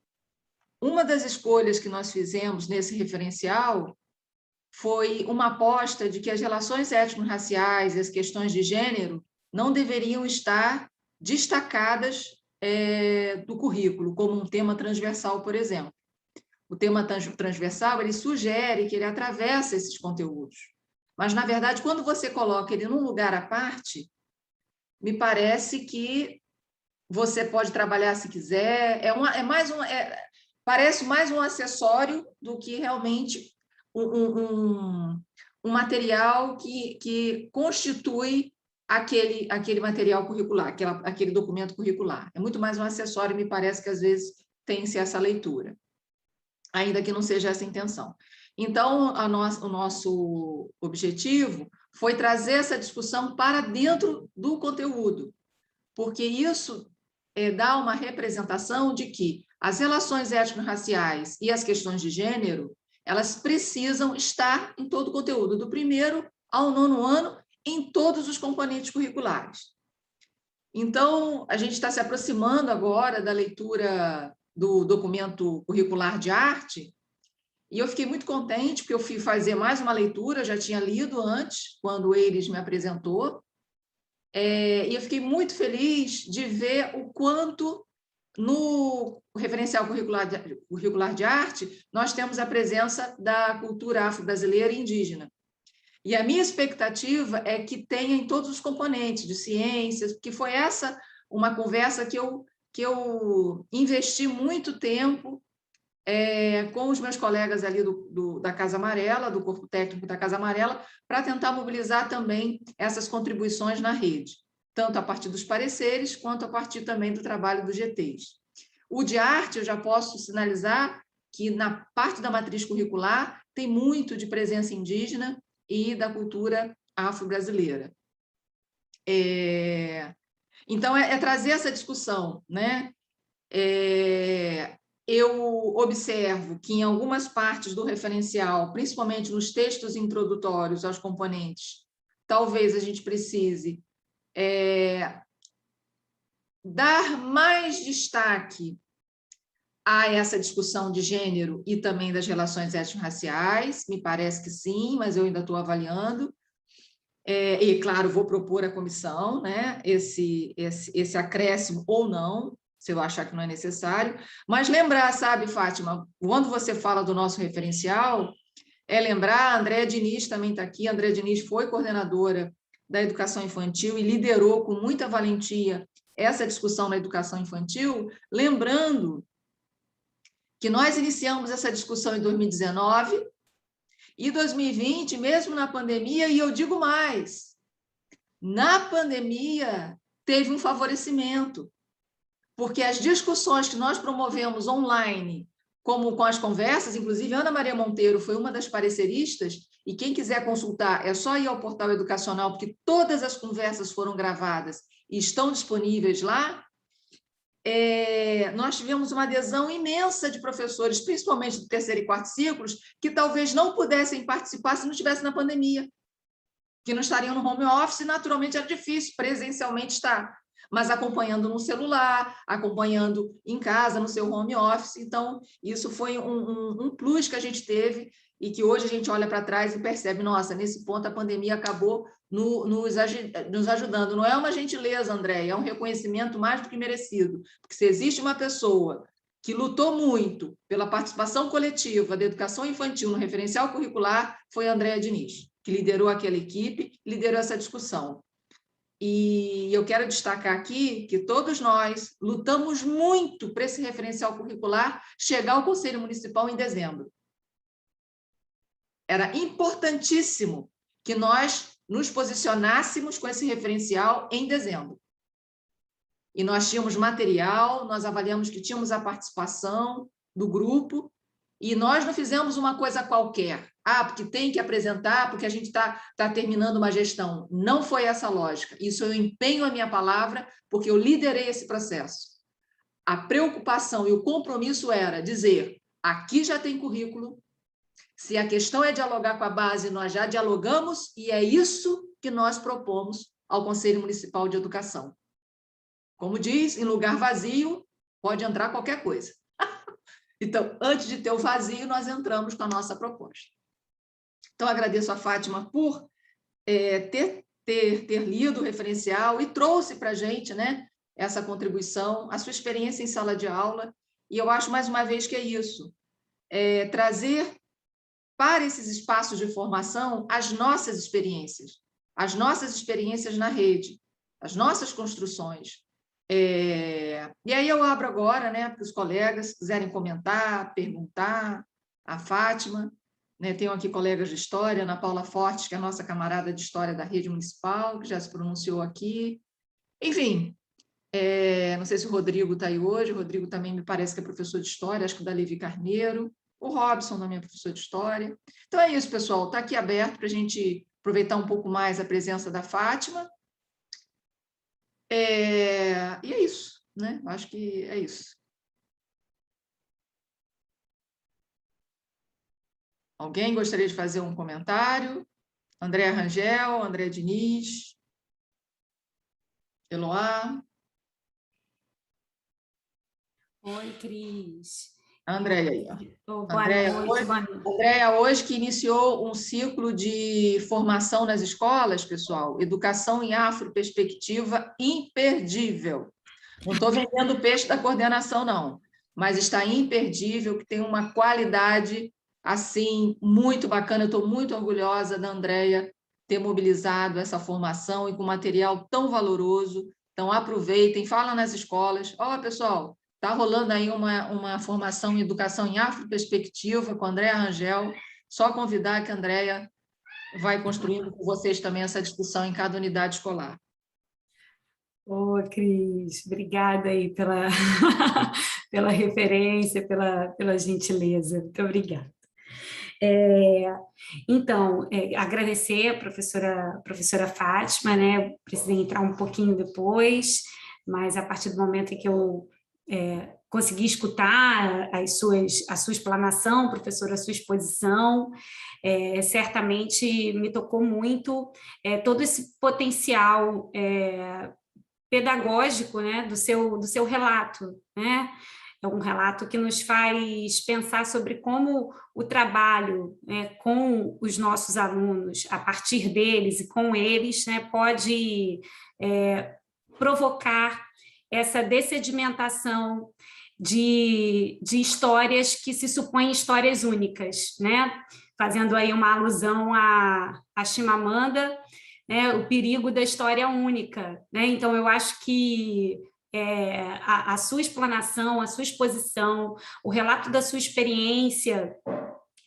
A: uma das escolhas que nós fizemos nesse referencial foi uma aposta de que as relações étnico-raciais e as questões de gênero não deveriam estar destacadas do currículo, como um tema transversal, por exemplo. O tema transversal, ele sugere que ele atravessa esses conteúdos. Mas, na verdade, quando você coloca ele num lugar à parte, me parece que você pode trabalhar se quiser, parece mais um acessório do que realmente um material que constitui aquele material curricular, aquele documento curricular. É muito mais um acessório, me parece que às vezes tem-se essa leitura, ainda que não seja essa a intenção. Então, o nosso objetivo foi trazer essa discussão para dentro do conteúdo, porque isso dá uma representação de que as relações étnico-raciais e as questões de gênero, elas precisam estar em todo o conteúdo, do 1º ao 9º ano, em todos os componentes curriculares. Então, a gente está se aproximando agora da leitura do documento curricular de arte, e eu fiquei muito contente, porque eu fui fazer mais uma leitura, já tinha lido antes, quando eles me apresentou, e eu fiquei muito feliz de ver o quanto no referencial curricular de arte nós temos a presença da cultura afro-brasileira e indígena. E a minha expectativa é que tenha em todos os componentes de ciências, porque foi essa uma conversa que eu investi muito tempo com os meus colegas ali da Casa Amarela, do Corpo Técnico da Casa Amarela, para tentar mobilizar também essas contribuições na rede, tanto a partir dos pareceres, quanto a partir também do trabalho dos GTs. O de arte, eu já posso sinalizar que na parte da matriz curricular tem muito de presença indígena e da cultura afro-brasileira. Então, trazer essa discussão, né? Eu observo que em algumas partes do referencial, principalmente nos textos introdutórios aos componentes, talvez a gente precise dar mais destaque a essa discussão de gênero e também das relações étnico-raciais, me parece que sim, mas eu ainda estou avaliando. E, claro, vou propor à comissão, né, esse acréscimo ou não, se eu achar que não é necessário, mas lembrar, sabe, Fátima, quando você fala do nosso referencial, é lembrar, a Andréa Diniz também está aqui, a Andréa Diniz foi coordenadora da educação infantil e liderou com muita valentia essa discussão na educação infantil, lembrando que nós iniciamos essa discussão em 2019 e 2020, mesmo na pandemia, e eu digo mais, na pandemia teve um favorecimento, porque as discussões que nós promovemos online, como com as conversas, inclusive Ana Maria Monteiro foi uma das pareceristas, e quem quiser consultar é só ir ao portal educacional, porque todas as conversas foram gravadas e estão disponíveis lá. Nós tivemos uma adesão imensa de professores, principalmente do terceiro e quarto ciclos, que talvez não pudessem participar se não estivesse na pandemia, que não estariam no home office, e naturalmente era difícil presencialmente estar, mas acompanhando no celular, acompanhando em casa, no seu home office. Então, isso foi um plus que a gente teve e que hoje a gente olha para trás e percebe, nossa, nesse ponto a pandemia acabou nos ajudando. Não é uma gentileza, Andréia, é um reconhecimento mais do que merecido, porque se existe uma pessoa que lutou muito pela participação coletiva da educação infantil no referencial curricular, foi a Andréa Diniz, que liderou aquela equipe, liderou essa discussão. E eu quero destacar aqui que todos nós lutamos muito para esse referencial curricular chegar ao Conselho Municipal em dezembro. Era importantíssimo que nós nos posicionássemos com esse referencial em dezembro. E nós tínhamos material, nós avaliamos que tínhamos a participação do grupo, e nós não fizemos uma coisa qualquer. Porque tem que apresentar, porque a gente está terminando uma gestão. Não foi essa a lógica. Isso eu empenho a minha palavra, porque eu liderei esse processo. A preocupação e o compromisso era dizer, aqui já tem currículo, se a questão é dialogar com a base, nós já dialogamos, e é isso que nós propomos ao Conselho Municipal de Educação. Como diz, em lugar vazio, pode entrar qualquer coisa. Então, antes de ter o vazio, nós entramos com a nossa proposta. Então, agradeço a Fátima por ter lido o referencial e trouxe para a gente, né, essa contribuição, a sua experiência em sala de aula, e eu acho, mais uma vez, que é isso, trazer para esses espaços de formação as nossas experiências na rede, as nossas construções. E aí eu abro agora, né, para os colegas, se quiserem comentar, perguntar, a Fátima, né, tenho aqui colegas de história, Ana Paula Fortes, que é a nossa camarada de história da rede municipal, que já se pronunciou aqui. Enfim, não sei se o Rodrigo está aí hoje, o Rodrigo também me parece que é professor de história, acho que da Levi Carneiro, o Robson também é professor de história. Então é isso, pessoal, está aqui aberto para a gente aproveitar um pouco mais a presença da Fátima. E é isso, né? Acho que é isso. Alguém gostaria de fazer um comentário? Andréa Rangel, Andréa Diniz, Eloá.
E: Oi, Cris.
A: Andréa aí.
E: Andréa
A: hoje que iniciou um ciclo de formação nas escolas, pessoal, educação em afroperspectiva imperdível. Não estou vendendo o peixe da coordenação, não, mas está imperdível, que tem uma qualidade assim muito bacana. Eu estou muito orgulhosa da Andréa ter mobilizado essa formação e com material tão valoroso. Então, aproveitem, fala nas escolas. Olha, pessoal, está rolando aí uma formação em educação em afroperspectiva com a Andréa Rangel. Só convidar que a Andréa vai construindo com vocês também essa discussão em cada unidade escolar.
F: Ô, Cris, obrigada aí pela referência, pela gentileza. Muito obrigada. Então, agradecer a professora Fátima, né? Precisei entrar um pouquinho depois, mas a partir do momento em que eu consegui escutar a sua explanação, professora, a sua exposição, certamente me tocou muito todo esse potencial pedagógico, né, do seu relato, né? É um relato que nos faz pensar sobre como o trabalho, né, com os nossos alunos, a partir deles e com eles, né, pode provocar essa dessedimentação de histórias que se supõem histórias únicas, né? fazendo aí uma alusão a Chimamanda, né, o perigo da história única, né? Então, eu acho que a sua explanação, a sua exposição, o relato da sua experiência,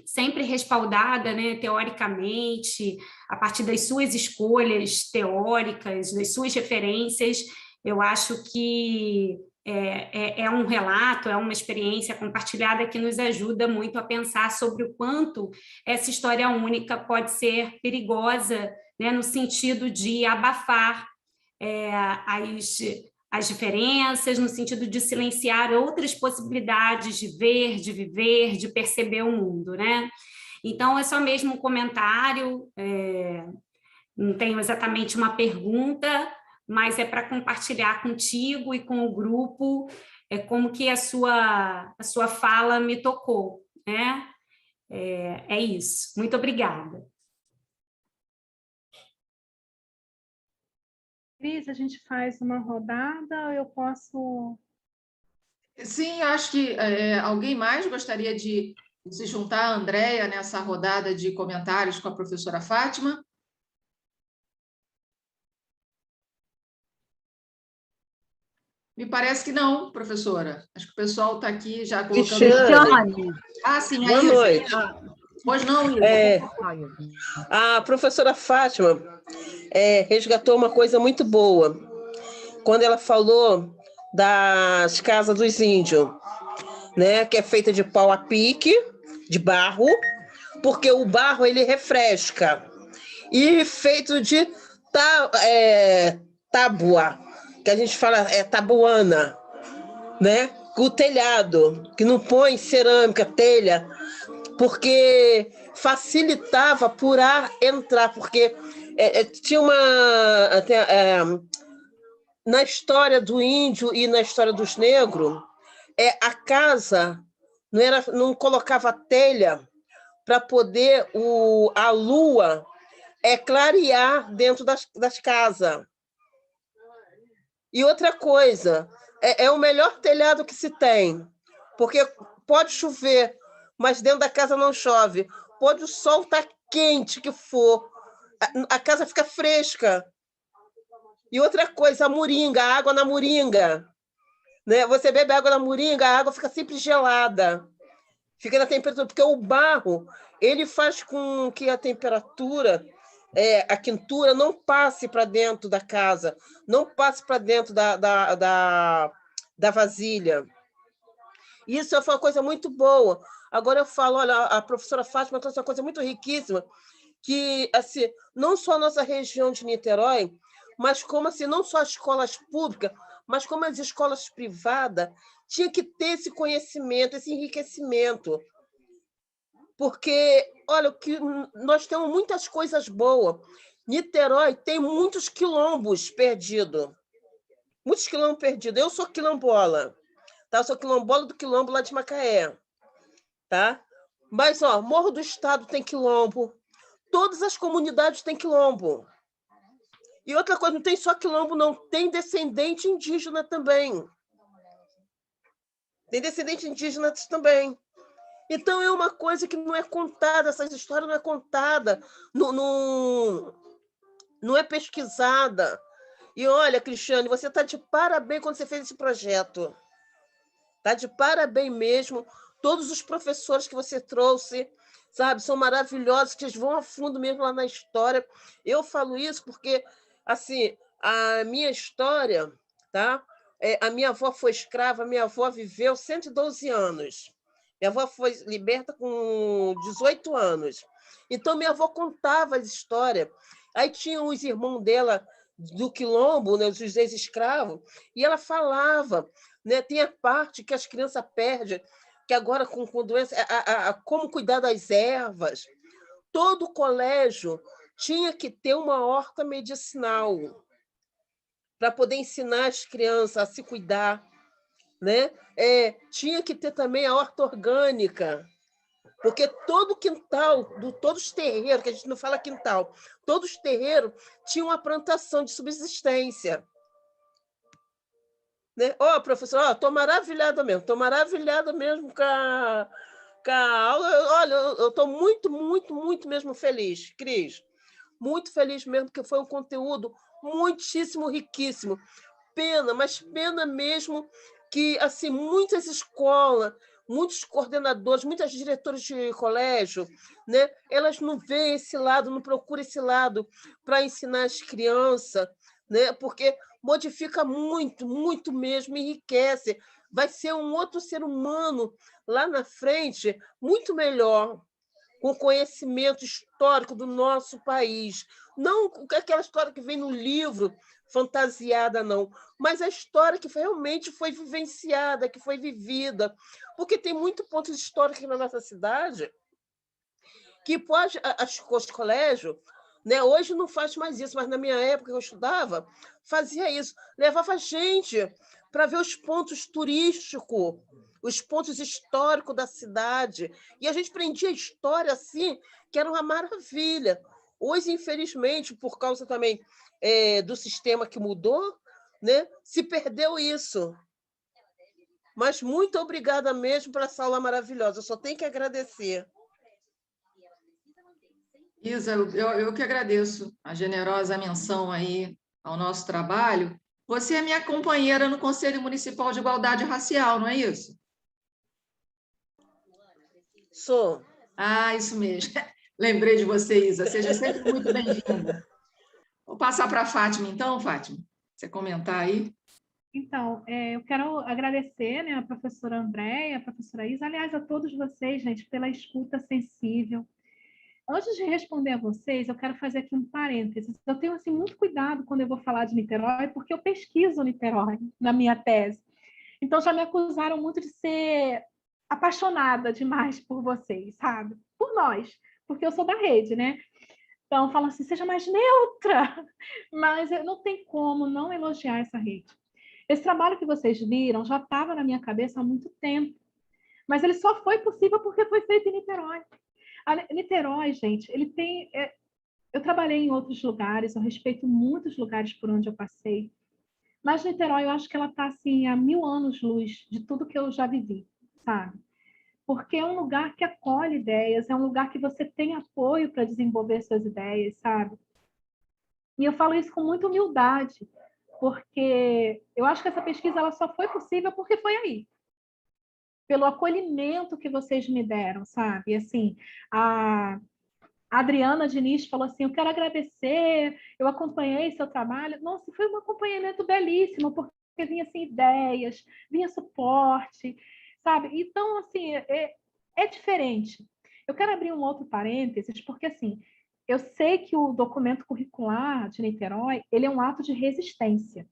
F: sempre respaldada, né, teoricamente, a partir das suas escolhas teóricas, das suas referências, eu acho que é um relato, é uma experiência compartilhada que nos ajuda muito a pensar sobre o quanto essa história única pode ser perigosa, né, no sentido de abafar as diferenças, no sentido de silenciar outras possibilidades de ver, de viver, de perceber o mundo, né? Então, é só mesmo um comentário, não tenho exatamente uma pergunta, mas é para compartilhar contigo e com o grupo como que a sua fala me tocou, né? É isso. Muito obrigada.
B: Cris, a gente faz uma rodada, eu posso...
A: Sim, acho que alguém mais gostaria de se juntar à Andréia nessa rodada de comentários com a professora Fátima? Me parece que não, professora. Acho que o pessoal está aqui já colocando...
G: Cristiane,
A: Sim,
G: boa noite.
A: Pois não, Isa.
G: A professora Fátima resgatou uma coisa muito boa, quando ela falou das casas dos índios, né, que é feita de pau a pique, de barro, porque o barro ele refresca, e feito de tábua, que a gente fala tabuana, né, o telhado, que não põe cerâmica, telha, porque facilitava por ar entrar, porque tinha na história do índio e na história dos negros, a casa não colocava telha para poder a lua clarear dentro das casas. E outra coisa, é o melhor telhado que se tem, porque pode chover, mas dentro da casa não chove. Pode o sol estar quente que for, a casa fica fresca. E outra coisa, a água na moringa, né? Você bebe água na moringa, a água fica sempre gelada, fica na temperatura, porque o barro ele faz com que a temperatura, a quentura não passe para dentro da casa, não passe para dentro da vasilha. Isso foi uma coisa muito boa. Agora eu falo, olha, a professora Fátima trouxe uma coisa muito riquíssima, que assim, não só a nossa região de Niterói, mas como assim, não só as escolas públicas, mas como as escolas privadas, tinha que ter esse conhecimento, esse enriquecimento. Porque, olha, nós temos muitas coisas boas. Niterói tem muitos quilombos perdidos. Muitos quilombos perdidos. Eu sou quilombola. Tá? Eu sou quilombola do quilombo lá de Macaé. Tá? Mas, Morro do Estado tem quilombo. Todas as comunidades têm quilombo. E outra coisa, não tem só quilombo, não. Tem descendente indígena também. Tem descendente indígena também. Então, é uma coisa que não é contada, essas histórias não é contada, não é pesquisada. E olha, Cristiane, você está de parabéns quando você fez esse projeto. Está de parabéns mesmo. Todos os professores que você trouxe, sabe, são maravilhosos, que eles vão a fundo mesmo lá na história. Eu falo isso porque, assim, a minha história, tá? A minha avó foi escrava, a minha avó viveu 112 anos. Minha avó foi liberta com 18 anos. Então, minha avó contava as histórias. Aí tinha os irmãos dela do quilombo, né, os ex-escravos, e ela falava, né, tem a parte que as crianças perdem, que agora com doença, como cuidar das ervas. Todo colégio tinha que ter uma horta medicinal para poder ensinar as crianças a se cuidar, né? Tinha que ter também a horta orgânica, porque todo quintal, todos os terreiros, que a gente não fala quintal, todos os terreiros tinham uma plantação de subsistência. Né? Professor, estou maravilhada mesmo com Olha, eu estou muito, muito, muito mesmo feliz, Cris. Muito feliz mesmo, porque foi um conteúdo muitíssimo riquíssimo. Pena, mas pena mesmo que assim muitas escolas, muitos coordenadores, muitas diretoras de colégio, né, elas não veem esse lado, não procuram esse lado para ensinar as crianças, né, porque modifica muito, muito mesmo, enriquece. Vai ser um outro ser humano lá na frente, muito melhor, com conhecimento histórico do nosso país. Não aquela história que vem no livro, fantasiada, não, mas a história que realmente foi vivenciada, que foi vivida. Porque tem muito pontos históricos na nossa cidade que pode, os colégios, né, hoje não faz mais isso, mas na minha época que eu estudava, fazia isso, levava gente para ver os pontos turísticos, os pontos históricos da cidade, e a gente aprendia a história assim, que era uma maravilha. Hoje, infelizmente, por causa também do sistema que mudou, né, se perdeu isso. Mas muito obrigada mesmo por essa aula maravilhosa, eu só tenho que agradecer.
A: Isa, eu que agradeço a generosa menção aí ao nosso trabalho. Você é minha companheira no Conselho Municipal de Igualdade Racial, não é isso?
G: Sou.
A: Ah, isso mesmo. Lembrei de você, Isa. Seja sempre muito bem-vinda. Vou passar para a Fátima, então, Fátima. Você comentar aí.
B: Então, eu quero agradecer, né, a professora Andréia, a professora Isa, aliás, a todos vocês, gente, pela escuta sensível. Antes de responder a vocês, eu quero fazer aqui um parênteses. Eu tenho assim, muito cuidado quando eu vou falar de Niterói, porque eu pesquiso Niterói na minha tese. Então, já me acusaram muito de ser apaixonada demais por vocês, sabe? Por nós, porque eu sou da rede, né? Então, falam assim, seja mais neutra. Mas não tem como não elogiar essa rede. Esse trabalho que vocês viram já estava na minha cabeça há muito tempo, mas ele só foi possível porque foi feito em Niterói. Niterói, gente, ele tem... eu trabalhei em outros lugares, eu respeito muitos lugares por onde eu passei, mas Niterói, eu acho que ela está assim, a 1000 anos-luz de tudo que eu já vivi, sabe? Porque é um lugar que acolhe ideias, é um lugar que você tem apoio para desenvolver suas ideias, sabe? E eu falo isso com muita humildade, porque eu acho que essa pesquisa ela só foi possível porque foi aí, pelo acolhimento que vocês me deram, sabe? Assim, a Adriana Diniz falou assim, eu quero agradecer, eu acompanhei seu trabalho. Nossa, foi um acompanhamento belíssimo, porque vinha assim, ideias, vinha suporte, sabe? Então, assim, é diferente. Eu quero abrir um outro parênteses, porque, assim, eu sei que o documento curricular de Niterói, ele é um ato de resistência,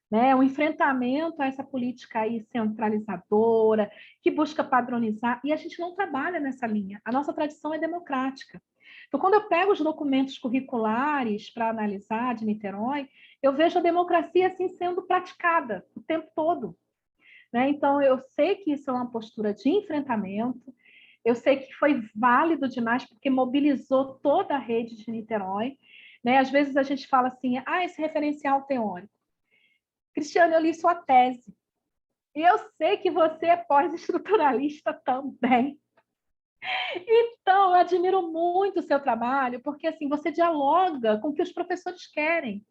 B: né? Um enfrentamento a essa política aí centralizadora, que busca padronizar, e a gente não trabalha nessa linha. A nossa tradição é democrática. Então, quando eu pego os documentos curriculares para analisar de Niterói, eu vejo a democracia assim sendo praticada o tempo todo, né? Então, eu sei que isso é uma postura de enfrentamento, eu sei que foi válido demais, porque mobilizou toda a rede de Niterói, né? Às vezes a gente fala assim, esse referencial teórico. Cristiane, eu li sua tese. E eu sei que você é pós-estruturalista também. Então, eu admiro muito o seu trabalho, porque assim, você dialoga com o que os professores querem,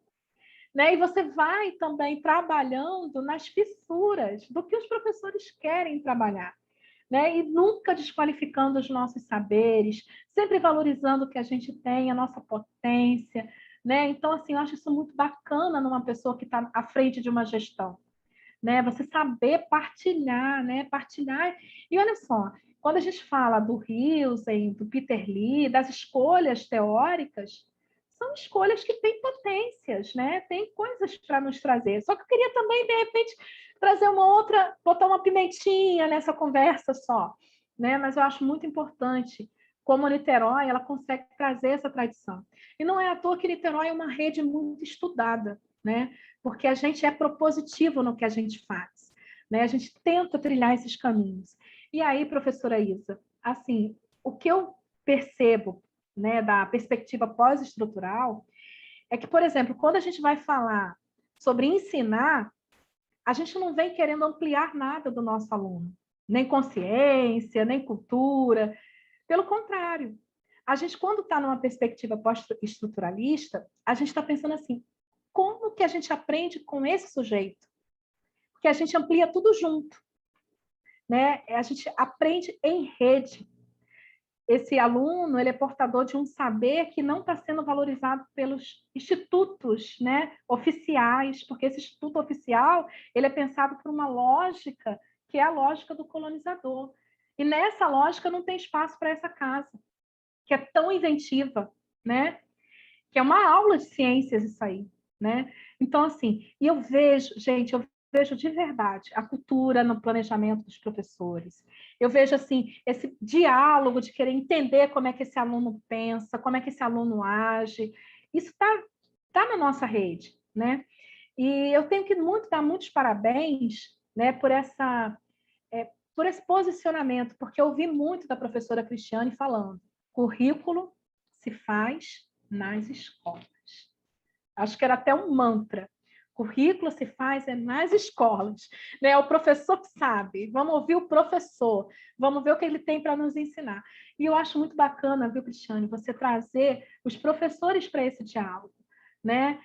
B: né? E você vai também trabalhando nas fissuras do que os professores querem trabalhar, né? E nunca desqualificando os nossos saberes, sempre valorizando o que a gente tem, a nossa potência, né? Então, assim, eu acho isso muito bacana numa pessoa que está à frente de uma gestão, né? Você saber partilhar, né? Partilhar. E olha só, quando a gente fala do Hilsen, do Peter Lee, das escolhas teóricas, são escolhas que têm potências, né? Tem coisas para nos trazer. Só que eu queria também, de repente, trazer uma outra, botar uma pimentinha nessa conversa só, né? Mas eu acho muito importante como Niterói, ela consegue trazer essa tradição. E não é à toa que Niterói é uma rede muito estudada, né? Porque a gente é propositivo no que a gente faz, né? A gente tenta trilhar esses caminhos. E aí, professora Isa, assim, o que eu percebo, né, da perspectiva pós-estrutural é que, por exemplo, quando a gente vai falar sobre ensinar, a gente não vem querendo ampliar nada do nosso aluno. nem consciência, nem cultura. Pelo contrário, a gente, quando está numa perspectiva pós-estruturalista, a gente está pensando assim, como que a gente aprende com esse sujeito? Porque a gente amplia tudo junto, né? A gente aprende em rede. Esse aluno, ele é portador de um saber que não está sendo valorizado pelos institutos, né, oficiais, porque esse instituto oficial, ele é pensado por uma lógica que é a lógica do colonizador. E nessa lógica não tem espaço para essa casa, que é tão inventiva, né? Que é uma aula de ciências isso aí, né? Então, assim, e eu vejo, gente, eu vejo de verdade a cultura no planejamento dos professores. Eu vejo, assim, esse diálogo de querer entender como é que esse aluno pensa, como é que esse aluno age. Isso tá na nossa rede, né? E eu tenho que dar muitos parabéns, né, por esse posicionamento, porque eu ouvi muito da professora Cristiane falando, currículo se faz nas escolas. Acho que era até um mantra. Currículo se faz nas escolas. Né? O professor que sabe. Vamos ouvir o professor. Vamos ver o que ele tem para nos ensinar. E eu acho muito bacana, viu, Cristiane, você trazer os professores para esse diálogo. Né?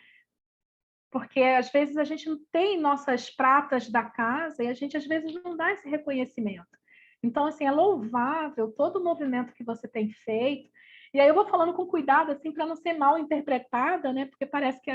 B: Porque, às vezes, a gente não tem nossas pratas da casa e a gente, às vezes, não dá esse reconhecimento. Então, assim, é louvável todo o movimento que você tem feito. E aí eu vou falando com cuidado, assim, para não ser mal interpretada, né? Porque parece que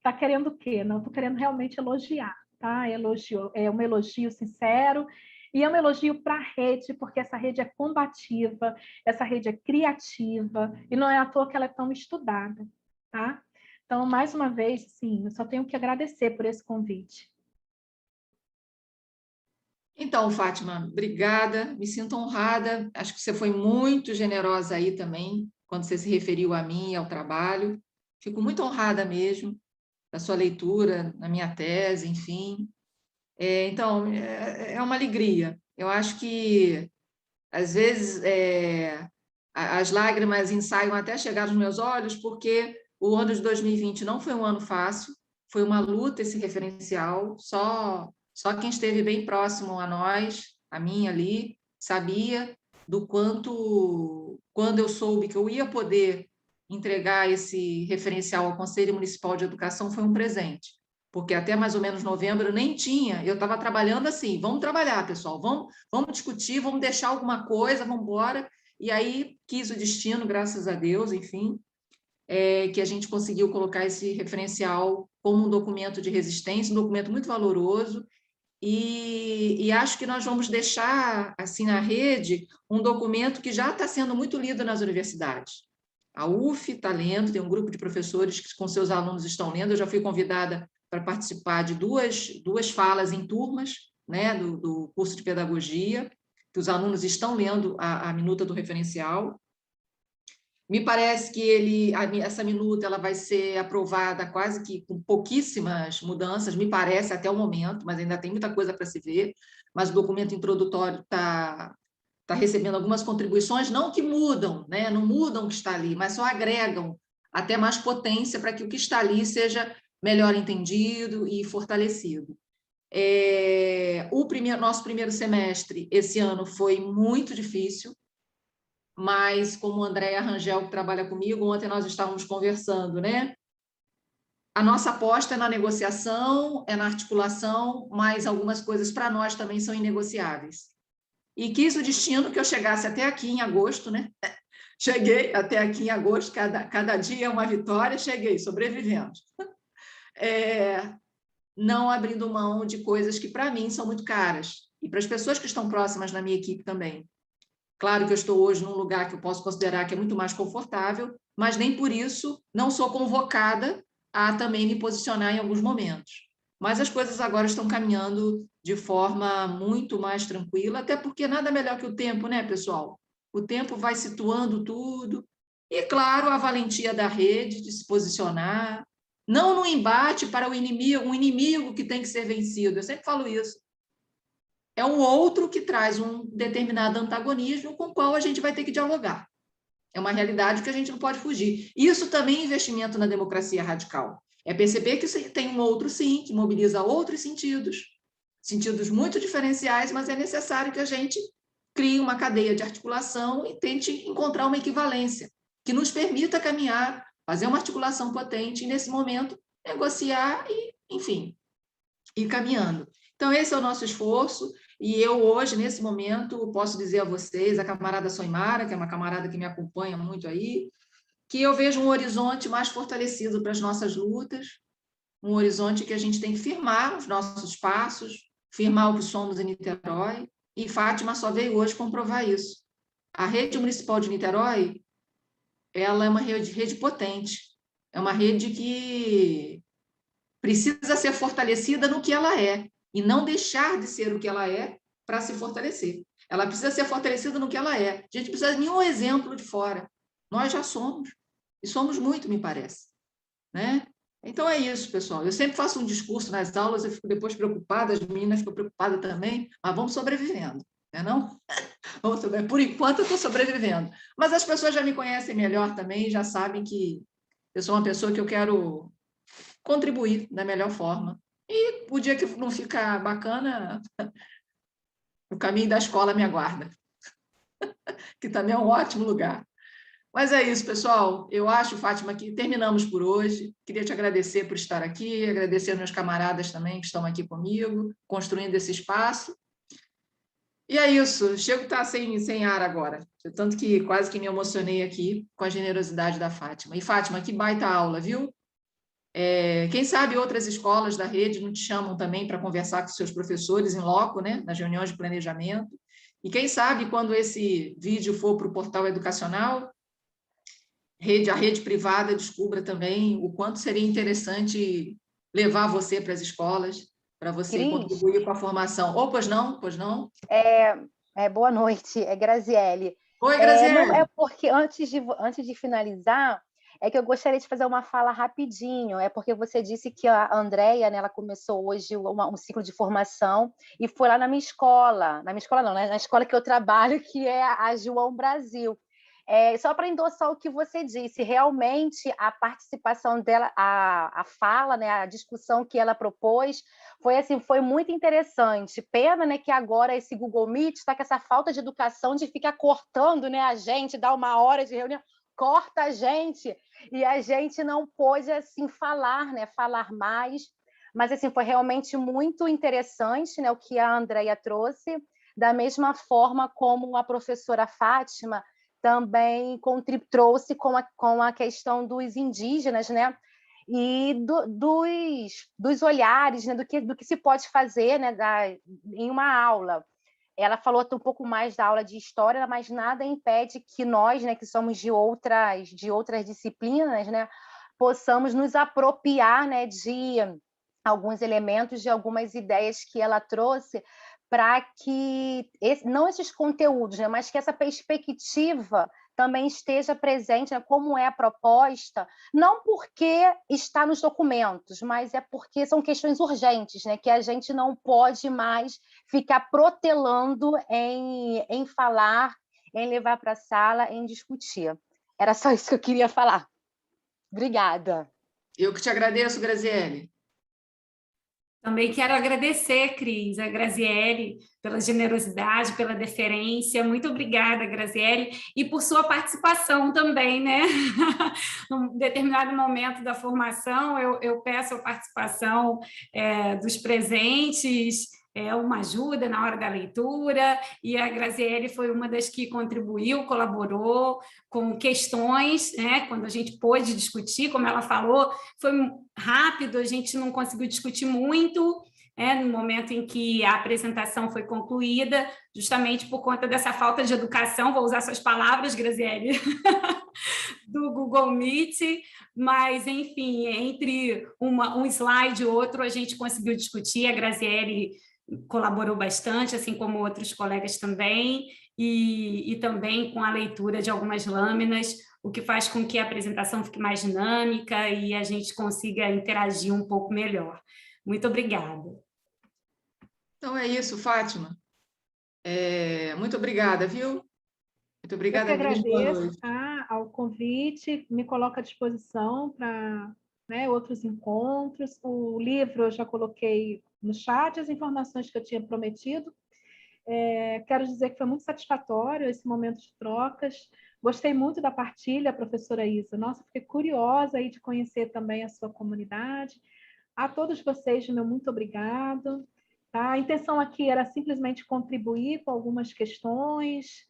B: tá querendo o quê? Não, estou querendo realmente elogiar, tá? É um elogio sincero e é um elogio para a rede, porque essa rede é combativa, essa rede é criativa, e não é à toa que ela é tão estudada, tá? Então, mais uma vez, sim, eu só tenho que agradecer por esse convite.
A: Então, Fátima, obrigada, me sinto honrada, acho que você foi muito generosa aí também, quando você se referiu a mim e ao trabalho, fico muito honrada mesmo da sua leitura, na minha tese, enfim. Então, é uma alegria, eu acho que, às vezes, as lágrimas ensaiam até chegar aos meus olhos, porque o ano de 2020 não foi um ano fácil, foi uma luta esse referencial, só quem esteve bem próximo a nós, a mim ali, sabia do quanto, quando eu soube que eu ia poder entregar esse referencial ao Conselho Municipal de Educação, foi um presente, porque até mais ou menos novembro eu nem tinha, eu estava trabalhando assim, vamos trabalhar, pessoal, vamos discutir, vamos deixar alguma coisa, vamos embora, e aí quis o destino, graças a Deus, enfim, que a gente conseguiu colocar esse referencial como um documento de resistência, um documento muito valoroso, e acho que nós vamos deixar, assim, na rede, um documento que já está sendo muito lido nas universidades. A UF está lendo, tem um grupo de professores que com seus alunos estão lendo, eu já fui convidada para participar de duas falas em turmas, né, do curso de pedagogia, que os alunos estão lendo a minuta do referencial. Me parece que essa minuta ela vai ser aprovada quase que com pouquíssimas mudanças, me parece até o momento, mas ainda tem muita coisa para se ver, mas o documento introdutório está recebendo algumas contribuições, não que mudam, né? Não mudam o que está ali, mas só agregam até mais potência para que o que está ali seja melhor entendido e fortalecido. Nosso primeiro semestre, esse ano, foi muito difícil, mas como a Andréia Rangel, que trabalha comigo, ontem nós estávamos conversando, né? A nossa aposta é na negociação, é na articulação, mas algumas coisas para nós também são inegociáveis. E quis o destino que eu chegasse até aqui em agosto, né? Cheguei até aqui em agosto, cada dia é uma vitória, cheguei, sobrevivemos. Não abrindo mão de coisas que para mim são muito caras, e para as pessoas que estão próximas na minha equipe também. Claro que eu estou hoje num lugar que eu posso considerar que é muito mais confortável, mas nem por isso não sou convocada a também me posicionar em alguns momentos. Mas as coisas agora estão caminhando de forma muito mais tranquila, até porque nada melhor que o tempo, né, pessoal? O tempo vai situando tudo. E, claro, a valentia da rede de se posicionar, não no embate para o inimigo, um inimigo que tem que ser vencido. Eu sempre falo isso. É um outro que traz um determinado antagonismo com o qual a gente vai ter que dialogar. É uma realidade que a gente não pode fugir. Isso também é investimento na democracia radical. É perceber que tem um outro sim, que mobiliza outros sentidos. sentidos muito diferenciais, mas é necessário que a gente crie uma cadeia de articulação e tente encontrar uma equivalência que nos permita caminhar, fazer uma articulação potente e, nesse momento, negociar e, enfim, ir caminhando. Então, esse é o nosso esforço, e eu hoje, nesse momento, posso dizer a vocês, a camarada Soimara, que é uma camarada que me acompanha muito aí, que eu vejo um horizonte mais fortalecido para as nossas lutas, um horizonte que a gente tem que firmar os nossos passos, firmar o que somos em Niterói, e Fátima só veio hoje comprovar isso. A rede municipal de Niterói, ela é uma rede potente, é uma rede que precisa ser fortalecida no que ela é, e não deixar de ser o que ela é para se fortalecer. Ela precisa ser fortalecida no que ela é. A gente precisa de nenhum exemplo de fora. Nós já somos, e somos muito, me parece. Né? Então é isso, pessoal. Eu sempre faço um discurso nas aulas, eu fico depois preocupada, as meninas ficam preocupadas também, mas vamos sobrevivendo, não é não? Por enquanto eu estou sobrevivendo. Mas as pessoas já me conhecem melhor também, já sabem que eu sou uma pessoa que eu quero contribuir da melhor forma. E o dia que não ficar bacana, o caminho da escola me aguarda, que também é um ótimo lugar. Mas é isso, pessoal. Eu acho, Fátima, que terminamos por hoje. Queria te agradecer por estar aqui, agradecer aos meus camaradas também que estão aqui comigo, construindo esse espaço. E é isso. Chego a estar sem ar agora, tanto que quase que me emocionei aqui com a generosidade da Fátima. E, Fátima, que baita aula, viu? Quem sabe outras escolas da rede não te chamam também para conversar com seus professores em loco, né, nas reuniões de planejamento. E quem sabe, quando esse vídeo for para o portal educacional, a rede privada descubra também o quanto seria interessante levar você para as escolas, para você
H: Cris,
A: contribuir com a formação. Ou, pois não, pois não?
H: boa noite, é Graziele.
A: Oi,
H: Não
A: Graziele.
H: é porque antes de finalizar, é que eu gostaria de fazer uma fala rapidinho. É porque você disse que a Andréia, né, ela começou hoje um ciclo de formação e foi lá na minha escola não, né, na escola que eu trabalho, que é a João Brasil. Só para endossar o que você disse, realmente a participação dela, a fala, né, a discussão que ela propôs, foi muito interessante. Pena, né, que agora esse Google Meet está com essa falta de educação de ficar cortando, né, a gente, dar 1 hora de reunião, corta a gente, e a gente não pôde assim, falar, né, falar mais. Mas assim, foi realmente muito interessante, né, o que a Andréia trouxe, da mesma forma como a professora Fátima também trouxe com a questão dos indígenas, né? E dos olhares, né? do que se pode fazer, né? em uma aula. Ela falou um pouco mais da aula de história, mas nada impede que nós, né, que somos de outras disciplinas, né, possamos nos apropriar, né, de alguns elementos, de algumas ideias que ela trouxe, para que não esses conteúdos, né, mas que essa perspectiva também esteja presente, né, como é a proposta, não porque está nos documentos, mas é porque são questões urgentes, né, que a gente não pode mais ficar protelando em falar, em levar para a sala, em discutir. Era só isso que eu queria falar. Obrigada.
A: Eu que te agradeço, Graziele.
F: Também quero agradecer, Cris, a Graziele, pela generosidade, pela deferência. Muito obrigada, Graziele, e por sua participação também, né? Num determinado momento da formação, eu peço a participação dos presentes, uma ajuda na hora da leitura, e a Graziele foi uma das que contribuiu, colaborou com questões, né? Quando a gente pôde discutir, como ela falou, foi rápido, a gente não conseguiu discutir muito, no momento em que a apresentação foi concluída, justamente por conta dessa falta de educação, vou usar suas palavras, Graziele, do Google Meet, mas, enfim, entre um slide e outro, a gente conseguiu discutir, a Graziele colaborou bastante, assim como outros colegas também, e também com a leitura de algumas lâminas, o que faz com que a apresentação fique mais dinâmica e a gente consiga interagir um pouco melhor. Muito obrigada.
A: Então é isso, Fátima. Muito obrigada, viu? Muito obrigada,
B: Eu que
A: Cris. Boa
B: agradeço,
A: noite.
B: ao convite, me coloco à disposição né, outros encontros. O livro eu já coloquei no chat as informações que eu tinha prometido. Quero dizer que foi muito satisfatório esse momento de trocas. Gostei muito da partilha, professora Isa. Nossa, fiquei curiosa aí de conhecer também a sua comunidade. A todos vocês, meu muito obrigado. Tá? A intenção aqui era simplesmente contribuir com algumas questões,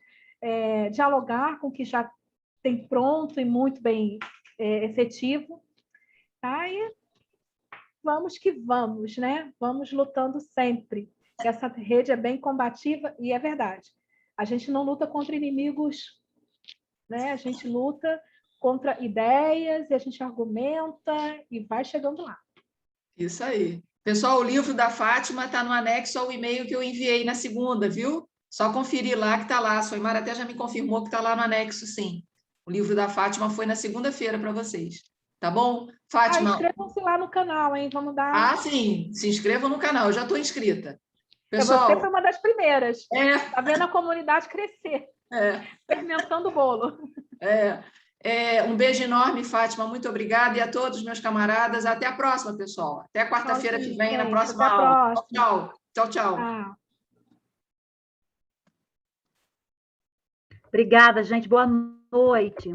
B: dialogar com o que já tem pronto e muito bem efetivo. Tá? E vamos que vamos, né? Vamos lutando sempre. Essa rede é bem combativa e é verdade. A gente não luta contra inimigos, né? A gente luta contra ideias e a gente argumenta e vai chegando lá.
A: Isso aí. Pessoal, o livro da Fátima está no anexo ao e-mail que eu enviei na segunda, viu? Só conferir lá que está lá. A Soimara até já me confirmou que está lá no anexo, sim. O livro da Fátima foi na segunda-feira para vocês. Tá bom? Fátima.
B: Inscrevam-se lá no canal, hein? Vamos dar.
A: Ah, sim. Se inscrevam no canal. Eu já estou inscrita.
B: Pessoal, você foi uma das primeiras. Está vendo a comunidade crescer. Fermentando o bolo.
A: Um beijo enorme, Fátima. Muito obrigada. E a todos, meus camaradas. Até a próxima, pessoal. Até a quarta-feira que vem, na próxima aula. Tchau, tchau. Tchau.
I: Obrigada, gente. Boa noite.